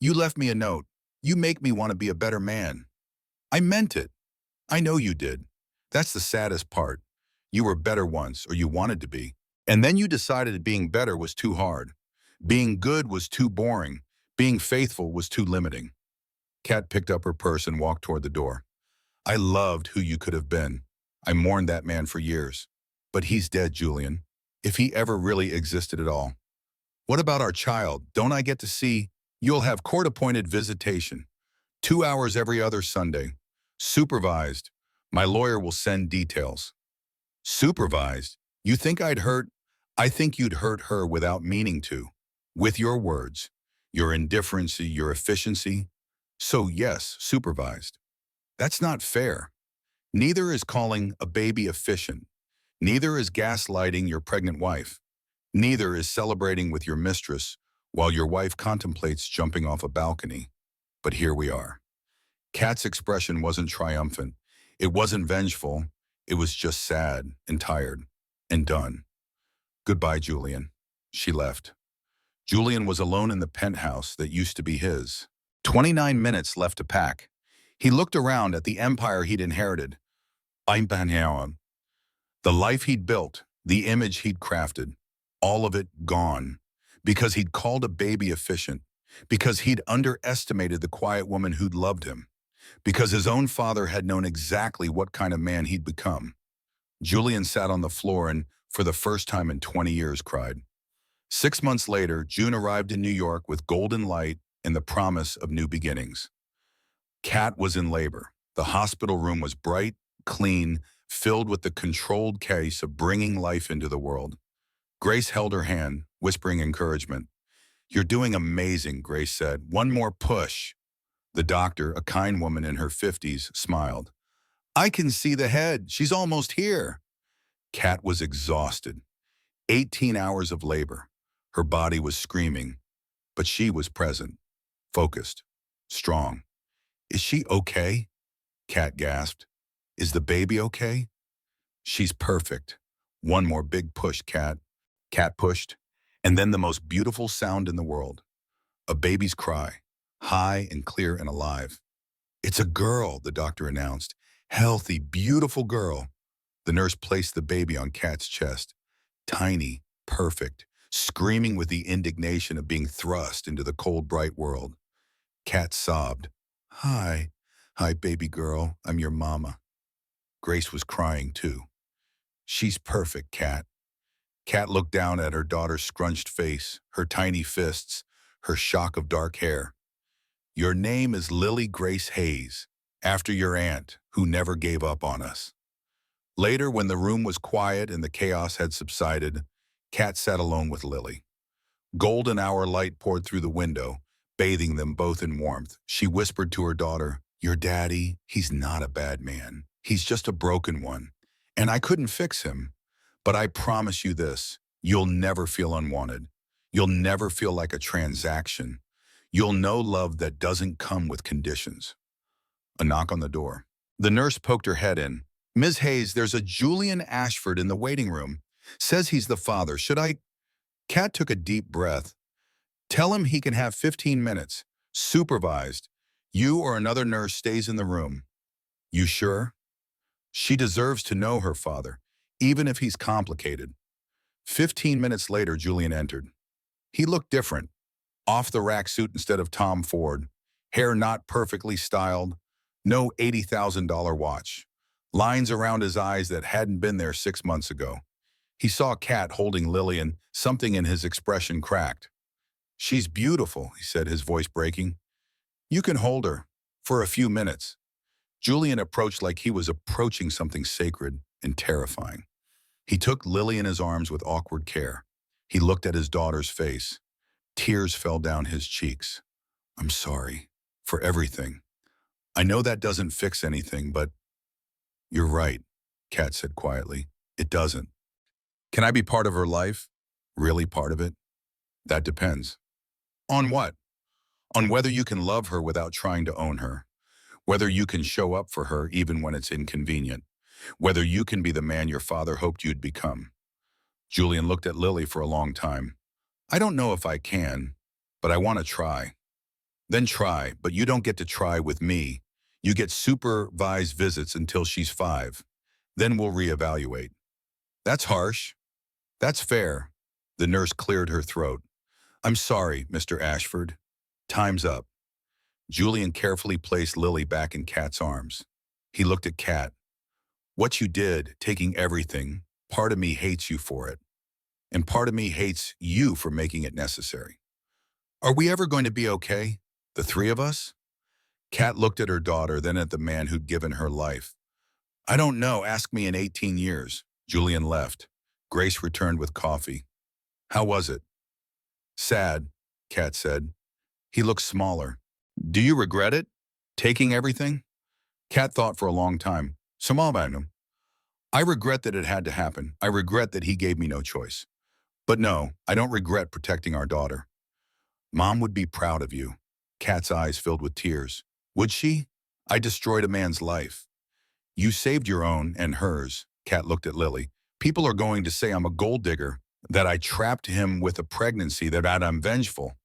You left me a note. You make me want to be a better man. I meant it. I know you did. That's the saddest part. You were better once, or you wanted to be. And then you decided being better was too hard. Being good was too boring. Being faithful was too limiting. Kat picked up her purse and walked toward the door. I loved who you could have been. I mourned that man for years. But he's dead, Julian. If he ever really existed at all. What about our child? Don't I get to see? You'll have court-appointed visitation. 2 hours every other Sunday. Supervised. My lawyer will send details. Supervised? You think I'd hurt? I think you'd hurt her without meaning to. With your words, your indifference, your efficiency. So yes, supervised. That's not fair. Neither is calling a baby efficient. Neither is gaslighting your pregnant wife. Neither is celebrating with your mistress while your wife contemplates jumping off a balcony. But here we are. Kat's expression wasn't triumphant. It wasn't vengeful. It was just sad and tired and done. Goodbye, Julian. She left. Julian was alone in the penthouse that used to be his. 29 minutes left to pack. He looked around at the empire he'd inherited. The life he'd built, the image he'd crafted, all of it gone. Because he'd called a baby efficient. Because he'd underestimated the quiet woman who'd loved him. Because his own father had known exactly what kind of man he'd become. Julian sat on the floor and, for the first time in 20 years, cried. 6 months later, June arrived in New York with golden light and the promise of new beginnings. Kat was in labor. The hospital room was bright, clean, filled with the controlled case of bringing life into the world. Grace held her hand, whispering encouragement. You're doing amazing, Grace said. One more push. The doctor, a kind woman in her 50s, smiled. I can see the head. She's almost here. Kat was exhausted. 18 hours of labor. Her body was screaming, but she was present, focused, strong. Is she okay? Kat gasped. Is the baby okay? She's perfect. One more big push, Kat. Kat pushed, and then the most beautiful sound in the world. A baby's cry, high and clear and alive. It's a girl, the doctor announced. Healthy, beautiful girl. The nurse placed the baby on Kat's chest. Tiny, perfect, screaming with the indignation of being thrust into the cold, bright world. Kat sobbed. Hi, baby girl, I'm your mama. Grace was crying too. She's perfect, Kat. Kat looked down at her daughter's scrunched face, her tiny fists, her shock of dark hair. Your name is Lily Grace Hayes, after your aunt, who never gave up on us. Later, when the room was quiet and the chaos had subsided, Kat sat alone with Lily. Golden hour light poured through the window, bathing them both in warmth. She whispered to her daughter, Your daddy, he's not a bad man. He's just a broken one. And I couldn't fix him. But I promise you this, you'll never feel unwanted. You'll never feel like a transaction. You'll know love that doesn't come with conditions. A knock on the door. The nurse poked her head in. Ms. Hayes, there's a Julian Ashford in the waiting room. Says he's the father. Should I? Kat took a deep breath. Tell him he can have 15 minutes. Supervised. You or another nurse stays in the room. You sure? She deserves to know her father, even if he's complicated. 15 minutes later, Julian entered. He looked different. Off-the-rack suit instead of Tom Ford. Hair not perfectly styled. No $80,000 watch. Lines around his eyes that hadn't been there 6 months ago. He saw Kat holding Lily and something in his expression cracked. She's beautiful, he said, his voice breaking. You can hold her for a few minutes. Julian approached like he was approaching something sacred and terrifying. He took Lily in his arms with awkward care. He looked at his daughter's face. Tears fell down his cheeks. I'm sorry for everything. I know that doesn't fix anything, but you're right, Kat said quietly. It doesn't. Can I be part of her life? Really part of it? That depends. On what? On whether you can love her without trying to own her. Whether you can show up for her even when it's inconvenient. Whether you can be the man your father hoped you'd become. Julian looked at Lily for a long time. I don't know if I can, but I want to try. Then try, but you don't get to try with me. You get supervised visits until she's 5. Then we'll reevaluate. That's harsh. That's fair. The nurse cleared her throat. I'm sorry, Mr. Ashford. Time's up. Julian carefully placed Lily back in Kat's arms. He looked at Kat. What you did, taking everything, part of me hates you for it. And part of me hates you for making it necessary. Are we ever going to be okay? The three of us? Kat looked at her daughter, then at the man who'd given her life. I don't know, ask me in 18 years. Julian left. Grace returned with coffee. How was it? Sad, Kat said. He looked smaller. Do you regret it? Taking everything? Kat thought for a long time. Samabanum. I regret that it had to happen. I regret that he gave me no choice. But no, I don't regret protecting our daughter. Mom would be proud of you. Kat's eyes filled with tears. Would she? I destroyed a man's life. You saved your own and hers. Kat looked at Lily. People are going to say I'm a gold digger, that I trapped him with a pregnancy, that I'm vengeful.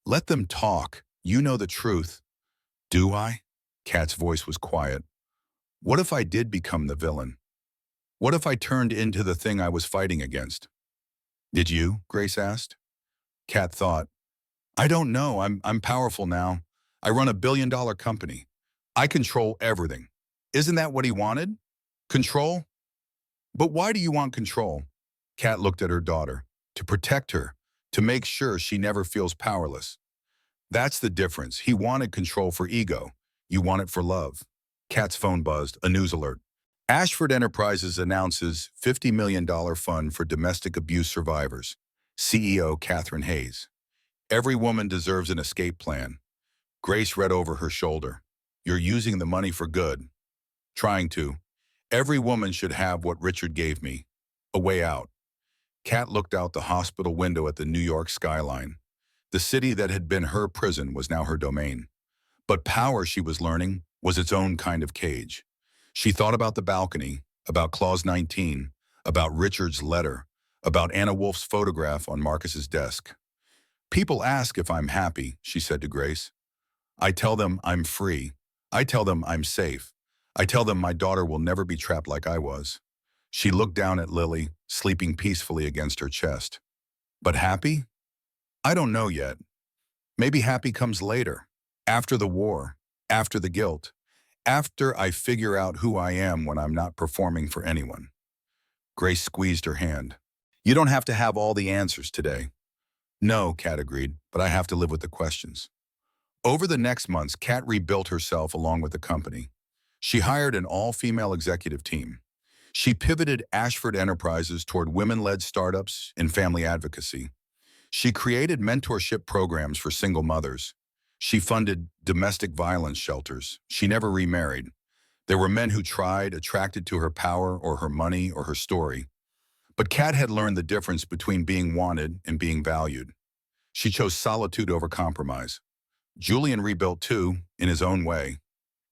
Let them talk. You know the truth. Do I? Kat's voice was quiet. What if I did become the villain? What if I turned into the thing I was fighting against? Did you? Grace asked. Kat thought. I don't know. I'm powerful now. I run $1 billion company. I control everything. Isn't that what he wanted? Control? But why do you want control? Kat looked at her daughter. To protect her. To make sure she never feels powerless. That's the difference. He wanted control for ego. You want it for love. Kat's phone buzzed. A news alert. Ashford Enterprises announces $50 million fund for domestic abuse survivors. CEO Catherine Hayes. Every woman deserves an escape plan. Grace read over her shoulder. You're using the money for good. Trying to. Every woman should have what Richard gave me. A way out. Kat looked out the hospital window at the New York skyline. The city that had been her prison was now her domain. But power, she was learning, was its own kind of cage. She thought about the balcony, about Clause 19, about Richard's letter, about Anna Wolf's photograph on Marcus's desk. People ask if I'm happy, she said to Grace. I tell them I'm free. I tell them I'm safe. I tell them my daughter will never be trapped like I was. She looked down at Lily, sleeping peacefully against her chest. But happy? I don't know yet. Maybe happy comes later, after the war, after the guilt, after I figure out who I am when I'm not performing for anyone. Grace squeezed her hand. You don't have to have all the answers today. No, Kat agreed, but I have to live with the questions. Over the next months, Kat rebuilt herself along with the company. She hired an all-female executive team. She pivoted Ashford Enterprises toward women-led startups and family advocacy. She created mentorship programs for single mothers. She funded domestic violence shelters. She never remarried. There were men who tried, attracted to her power or her money or her story. But Kat had learned the difference between being wanted and being valued. She chose solitude over compromise. Julian rebuilt too, in his own way.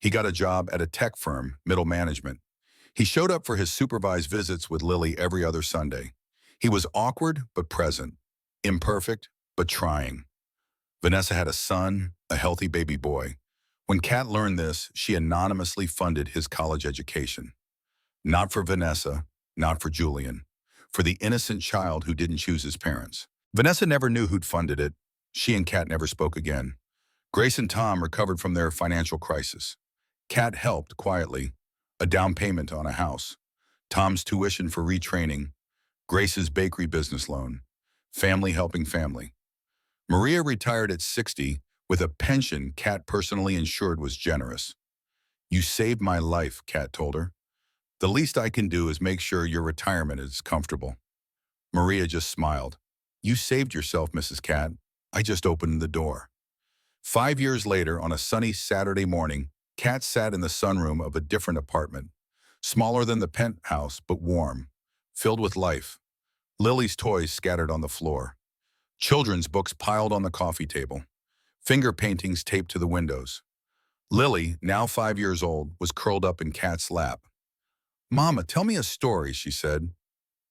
He got a job at a tech firm, middle management. He showed up for his supervised visits with Lily every other Sunday. He was awkward but present, imperfect but trying. Vanessa had a son, a healthy baby boy. When Kat learned this, she anonymously funded his college education. Not for Vanessa, not for Julian, for the innocent child who didn't choose his parents. Vanessa never knew who'd funded it. She and Kat never spoke again. Grace and Tom recovered from their financial crisis. Kat helped quietly, a down payment on a house, Tom's tuition for retraining, Grace's bakery business loan, family helping family. Maria retired at 60 with a pension Kat personally insured was generous. You saved my life, Kat told her. The least I can do is make sure your retirement is comfortable. Maria just smiled. You saved yourself, Mrs. Kat. I just opened the door. 5 years later, on a sunny Saturday morning, Kat sat in the sunroom of a different apartment, smaller than the penthouse but warm, filled with life. Lily's toys scattered on the floor. Children's books piled on the coffee table. Finger paintings taped to the windows. Lily, now 5 years old, was curled up in Kat's lap. Mama, tell me a story, she said.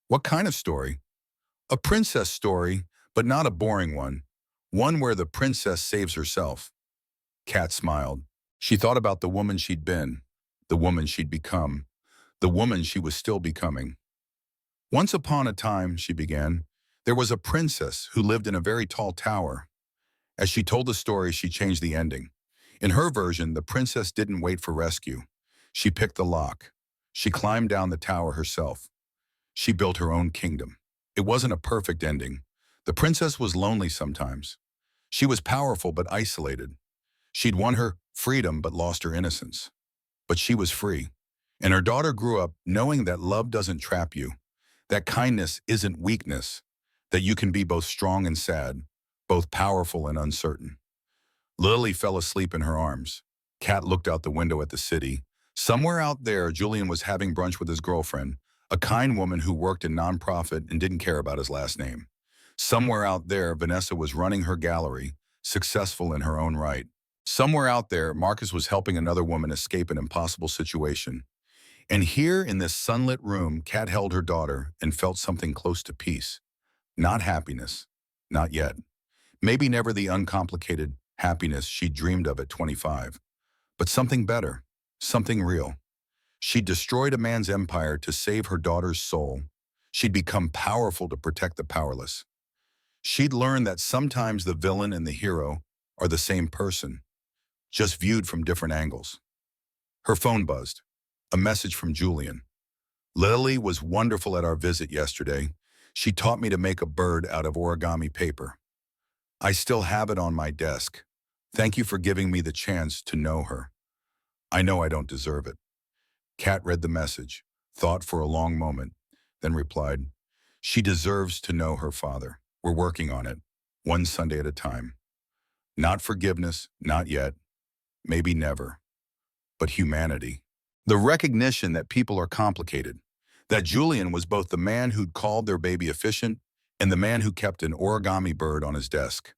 What kind of story? A princess story, but not a boring one. One where the princess saves herself. Kat smiled. She thought about the woman she'd been, the woman she'd become, the woman she was still becoming. Once upon a time, she began, there was a princess who lived in a very tall tower. As she told the story, she changed the ending. In her version, the princess didn't wait for rescue. She picked the lock. She climbed down the tower herself. She built her own kingdom. It wasn't a perfect ending. The princess was lonely sometimes. She was powerful but isolated. She'd won her freedom but lost her innocence. But she was free. And her daughter grew up knowing that love doesn't trap you, that kindness isn't weakness, that you can be both strong and sad, both powerful and uncertain. Lily fell asleep in her arms. Kat looked out the window at the city. Somewhere out there, Julian was having brunch with his girlfriend, a kind woman who worked in nonprofit and didn't care about his last name. Somewhere out there, Vanessa was running her gallery, successful in her own right. Somewhere out there, Marcus was helping another woman escape an impossible situation. And here in this sunlit room, Kat held her daughter and felt something close to peace. Not happiness. Not yet. Maybe never the uncomplicated happiness she dreamed of at 25. But something better. Something real. She'd destroyed a man's empire to save her daughter's soul. She'd become powerful to protect the powerless. She'd learned that sometimes the villain and the hero are the same person, just viewed from different angles. Her phone buzzed. A message from Julian. Lily was wonderful at our visit yesterday. She taught me to make a bird out of origami paper. I still have it on my desk. Thank you for giving me the chance to know her. I know I don't deserve it. Kat read the message, thought for a long moment, then replied, she deserves to know her father. We're working on it, one Sunday at a time. Not forgiveness, not yet, maybe never, but humanity. The recognition that people are complicated, that Julian was both the man who'd called their baby efficient and the man who kept an origami bird on his desk,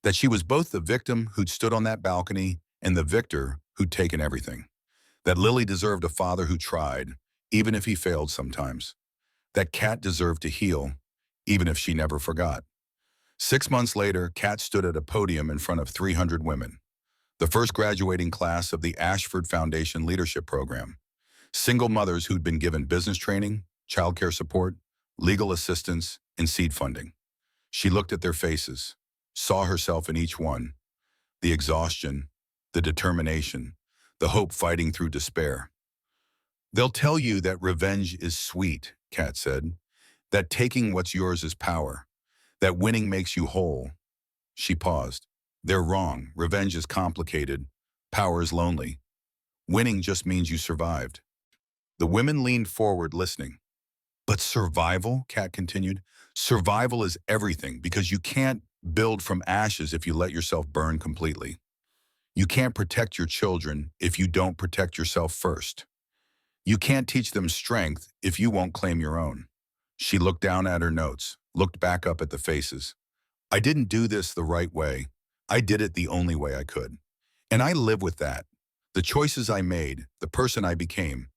that she was both the victim who'd stood on that balcony and the victor who'd taken everything, that Lily deserved a father who tried, even if he failed sometimes, that Kat deserved to heal, even if she never forgot. 6 months later, Kat stood at a podium in front of 300 women, the first graduating class of the Ashford Foundation Leadership Program, single mothers who'd been given business training, childcare support, legal assistance, and seed funding. She looked at their faces, saw herself in each one, the exhaustion, the determination, the hope fighting through despair. They'll tell you that revenge is sweet, Kat said, that taking what's yours is power, that winning makes you whole. She paused. They're wrong. Revenge is complicated. Power is lonely. Winning just means you survived. The women leaned forward, listening. But survival, Kat continued, survival is everything because you can't build from ashes if you let yourself burn completely. You can't protect your children if you don't protect yourself first. You can't teach them strength if you won't claim your own. She looked down at her notes, looked back up at the faces. I didn't do this the right way. I did it the only way I could. And I live with that. The choices I made, the person I became,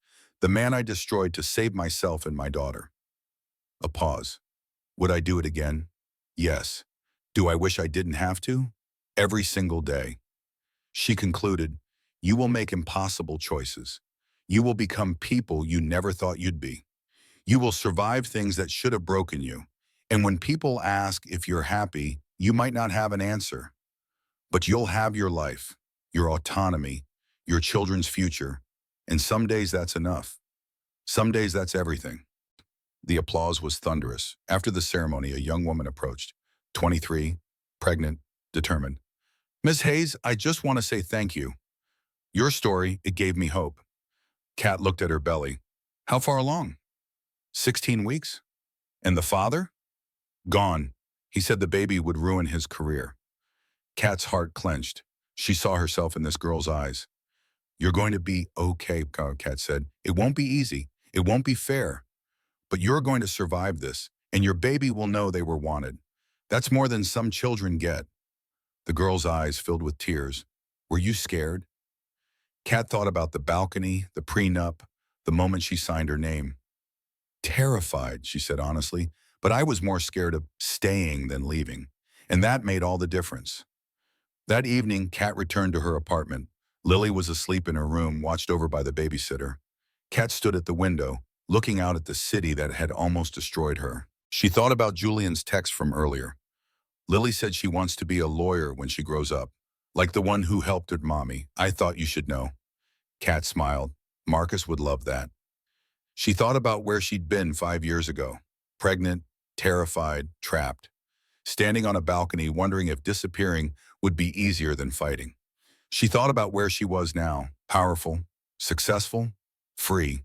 the man I destroyed to save myself and my daughter. A pause. Would I do it again? Yes. Do I wish I didn't have to? Every single day. She concluded, you will make impossible choices. You will become people you never thought you'd be. You will survive things that should have broken you. And when people ask if you're happy, you might not have an answer. But you'll have your life, your autonomy, your children's future. And some days that's enough. Some days that's everything. The applause was thunderous. After the ceremony, a young woman approached, 23, pregnant, determined. Ms. Hayes, I just want to say thank you. Your story, it gave me hope. Kat looked at her belly. How far along? 16 weeks? And the father? Gone. He said the baby would ruin his career. Kat's heart clenched. She saw herself in this girl's eyes. You're going to be okay, Kat said. It won't be easy. It won't be fair. But you're going to survive this, and your baby will know they were wanted. That's more than some children get. The girl's eyes filled with tears. Were you scared? Kat thought about the balcony, the prenup, the moment she signed her name. Terrified, she said honestly, but I was more scared of staying than leaving, and that made all the difference. That evening, Kat returned to her apartment. Lily was asleep in her room, watched over by the babysitter. Kat stood at the window, looking out at the city that had almost destroyed her. She thought about Julian's text from earlier. Lily said she wants to be a lawyer when she grows up. Like the one who helped her mommy. I thought you should know. Kat smiled. Marcus would love that. She thought about where she'd been 5 years ago. Pregnant, terrified, trapped. Standing on a balcony wondering if disappearing would be easier than fighting. She thought about where she was now. Powerful, successful, free,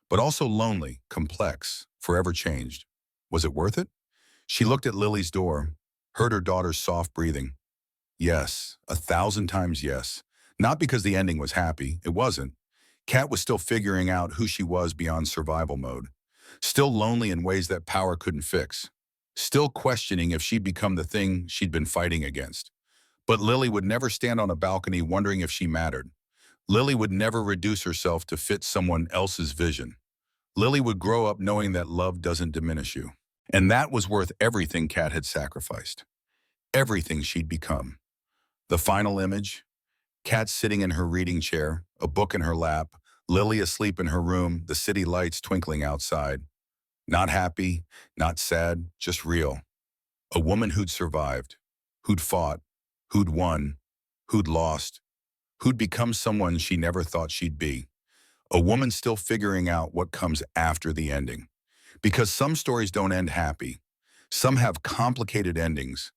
but also lonely, complex, forever changed. Was it worth it? She looked at Lily's door, heard her daughter's soft breathing. Yes, 1,000 times yes. Not because the ending was happy, it wasn't. Kat was still figuring out who she was beyond survival mode. Still lonely in ways that power couldn't fix. Still questioning if she'd become the thing she'd been fighting against. But Lily would never stand on a balcony wondering if she mattered. Lily would never reduce herself to fit someone else's vision. Lily would grow up knowing that love doesn't diminish you. And that was worth everything Kat had sacrificed. Everything she'd become. The final image, Kat sitting in her reading chair, a book in her lap, Lily asleep in her room, the city lights twinkling outside. Not happy, not sad, just real. A woman who'd survived, who'd fought, who'd won, who'd lost, who'd become someone she never thought she'd be. A woman still figuring out what comes after the ending. Because some stories don't end happy. Some have complicated endings,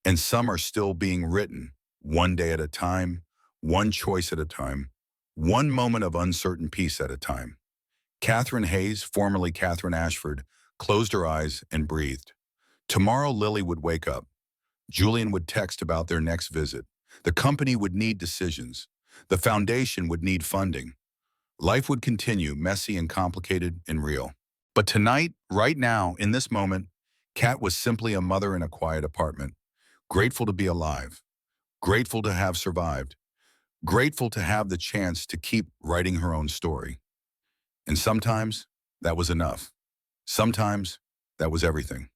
and some are still being written, one day at a time, one choice at a time, one moment of uncertain peace at a time. Catherine Hayes, formerly Catherine Ashford, closed her eyes and breathed. Tomorrow Lily would wake up. Julian would text about their next visit. The company would need decisions. The foundation would need funding. Life would continue, messy and complicated and real. But tonight, right now, in this moment, Kat was simply a mother in a quiet apartment, grateful to be alive, grateful to have survived, grateful to have the chance to keep writing her own story. And sometimes that was enough. Sometimes that was everything.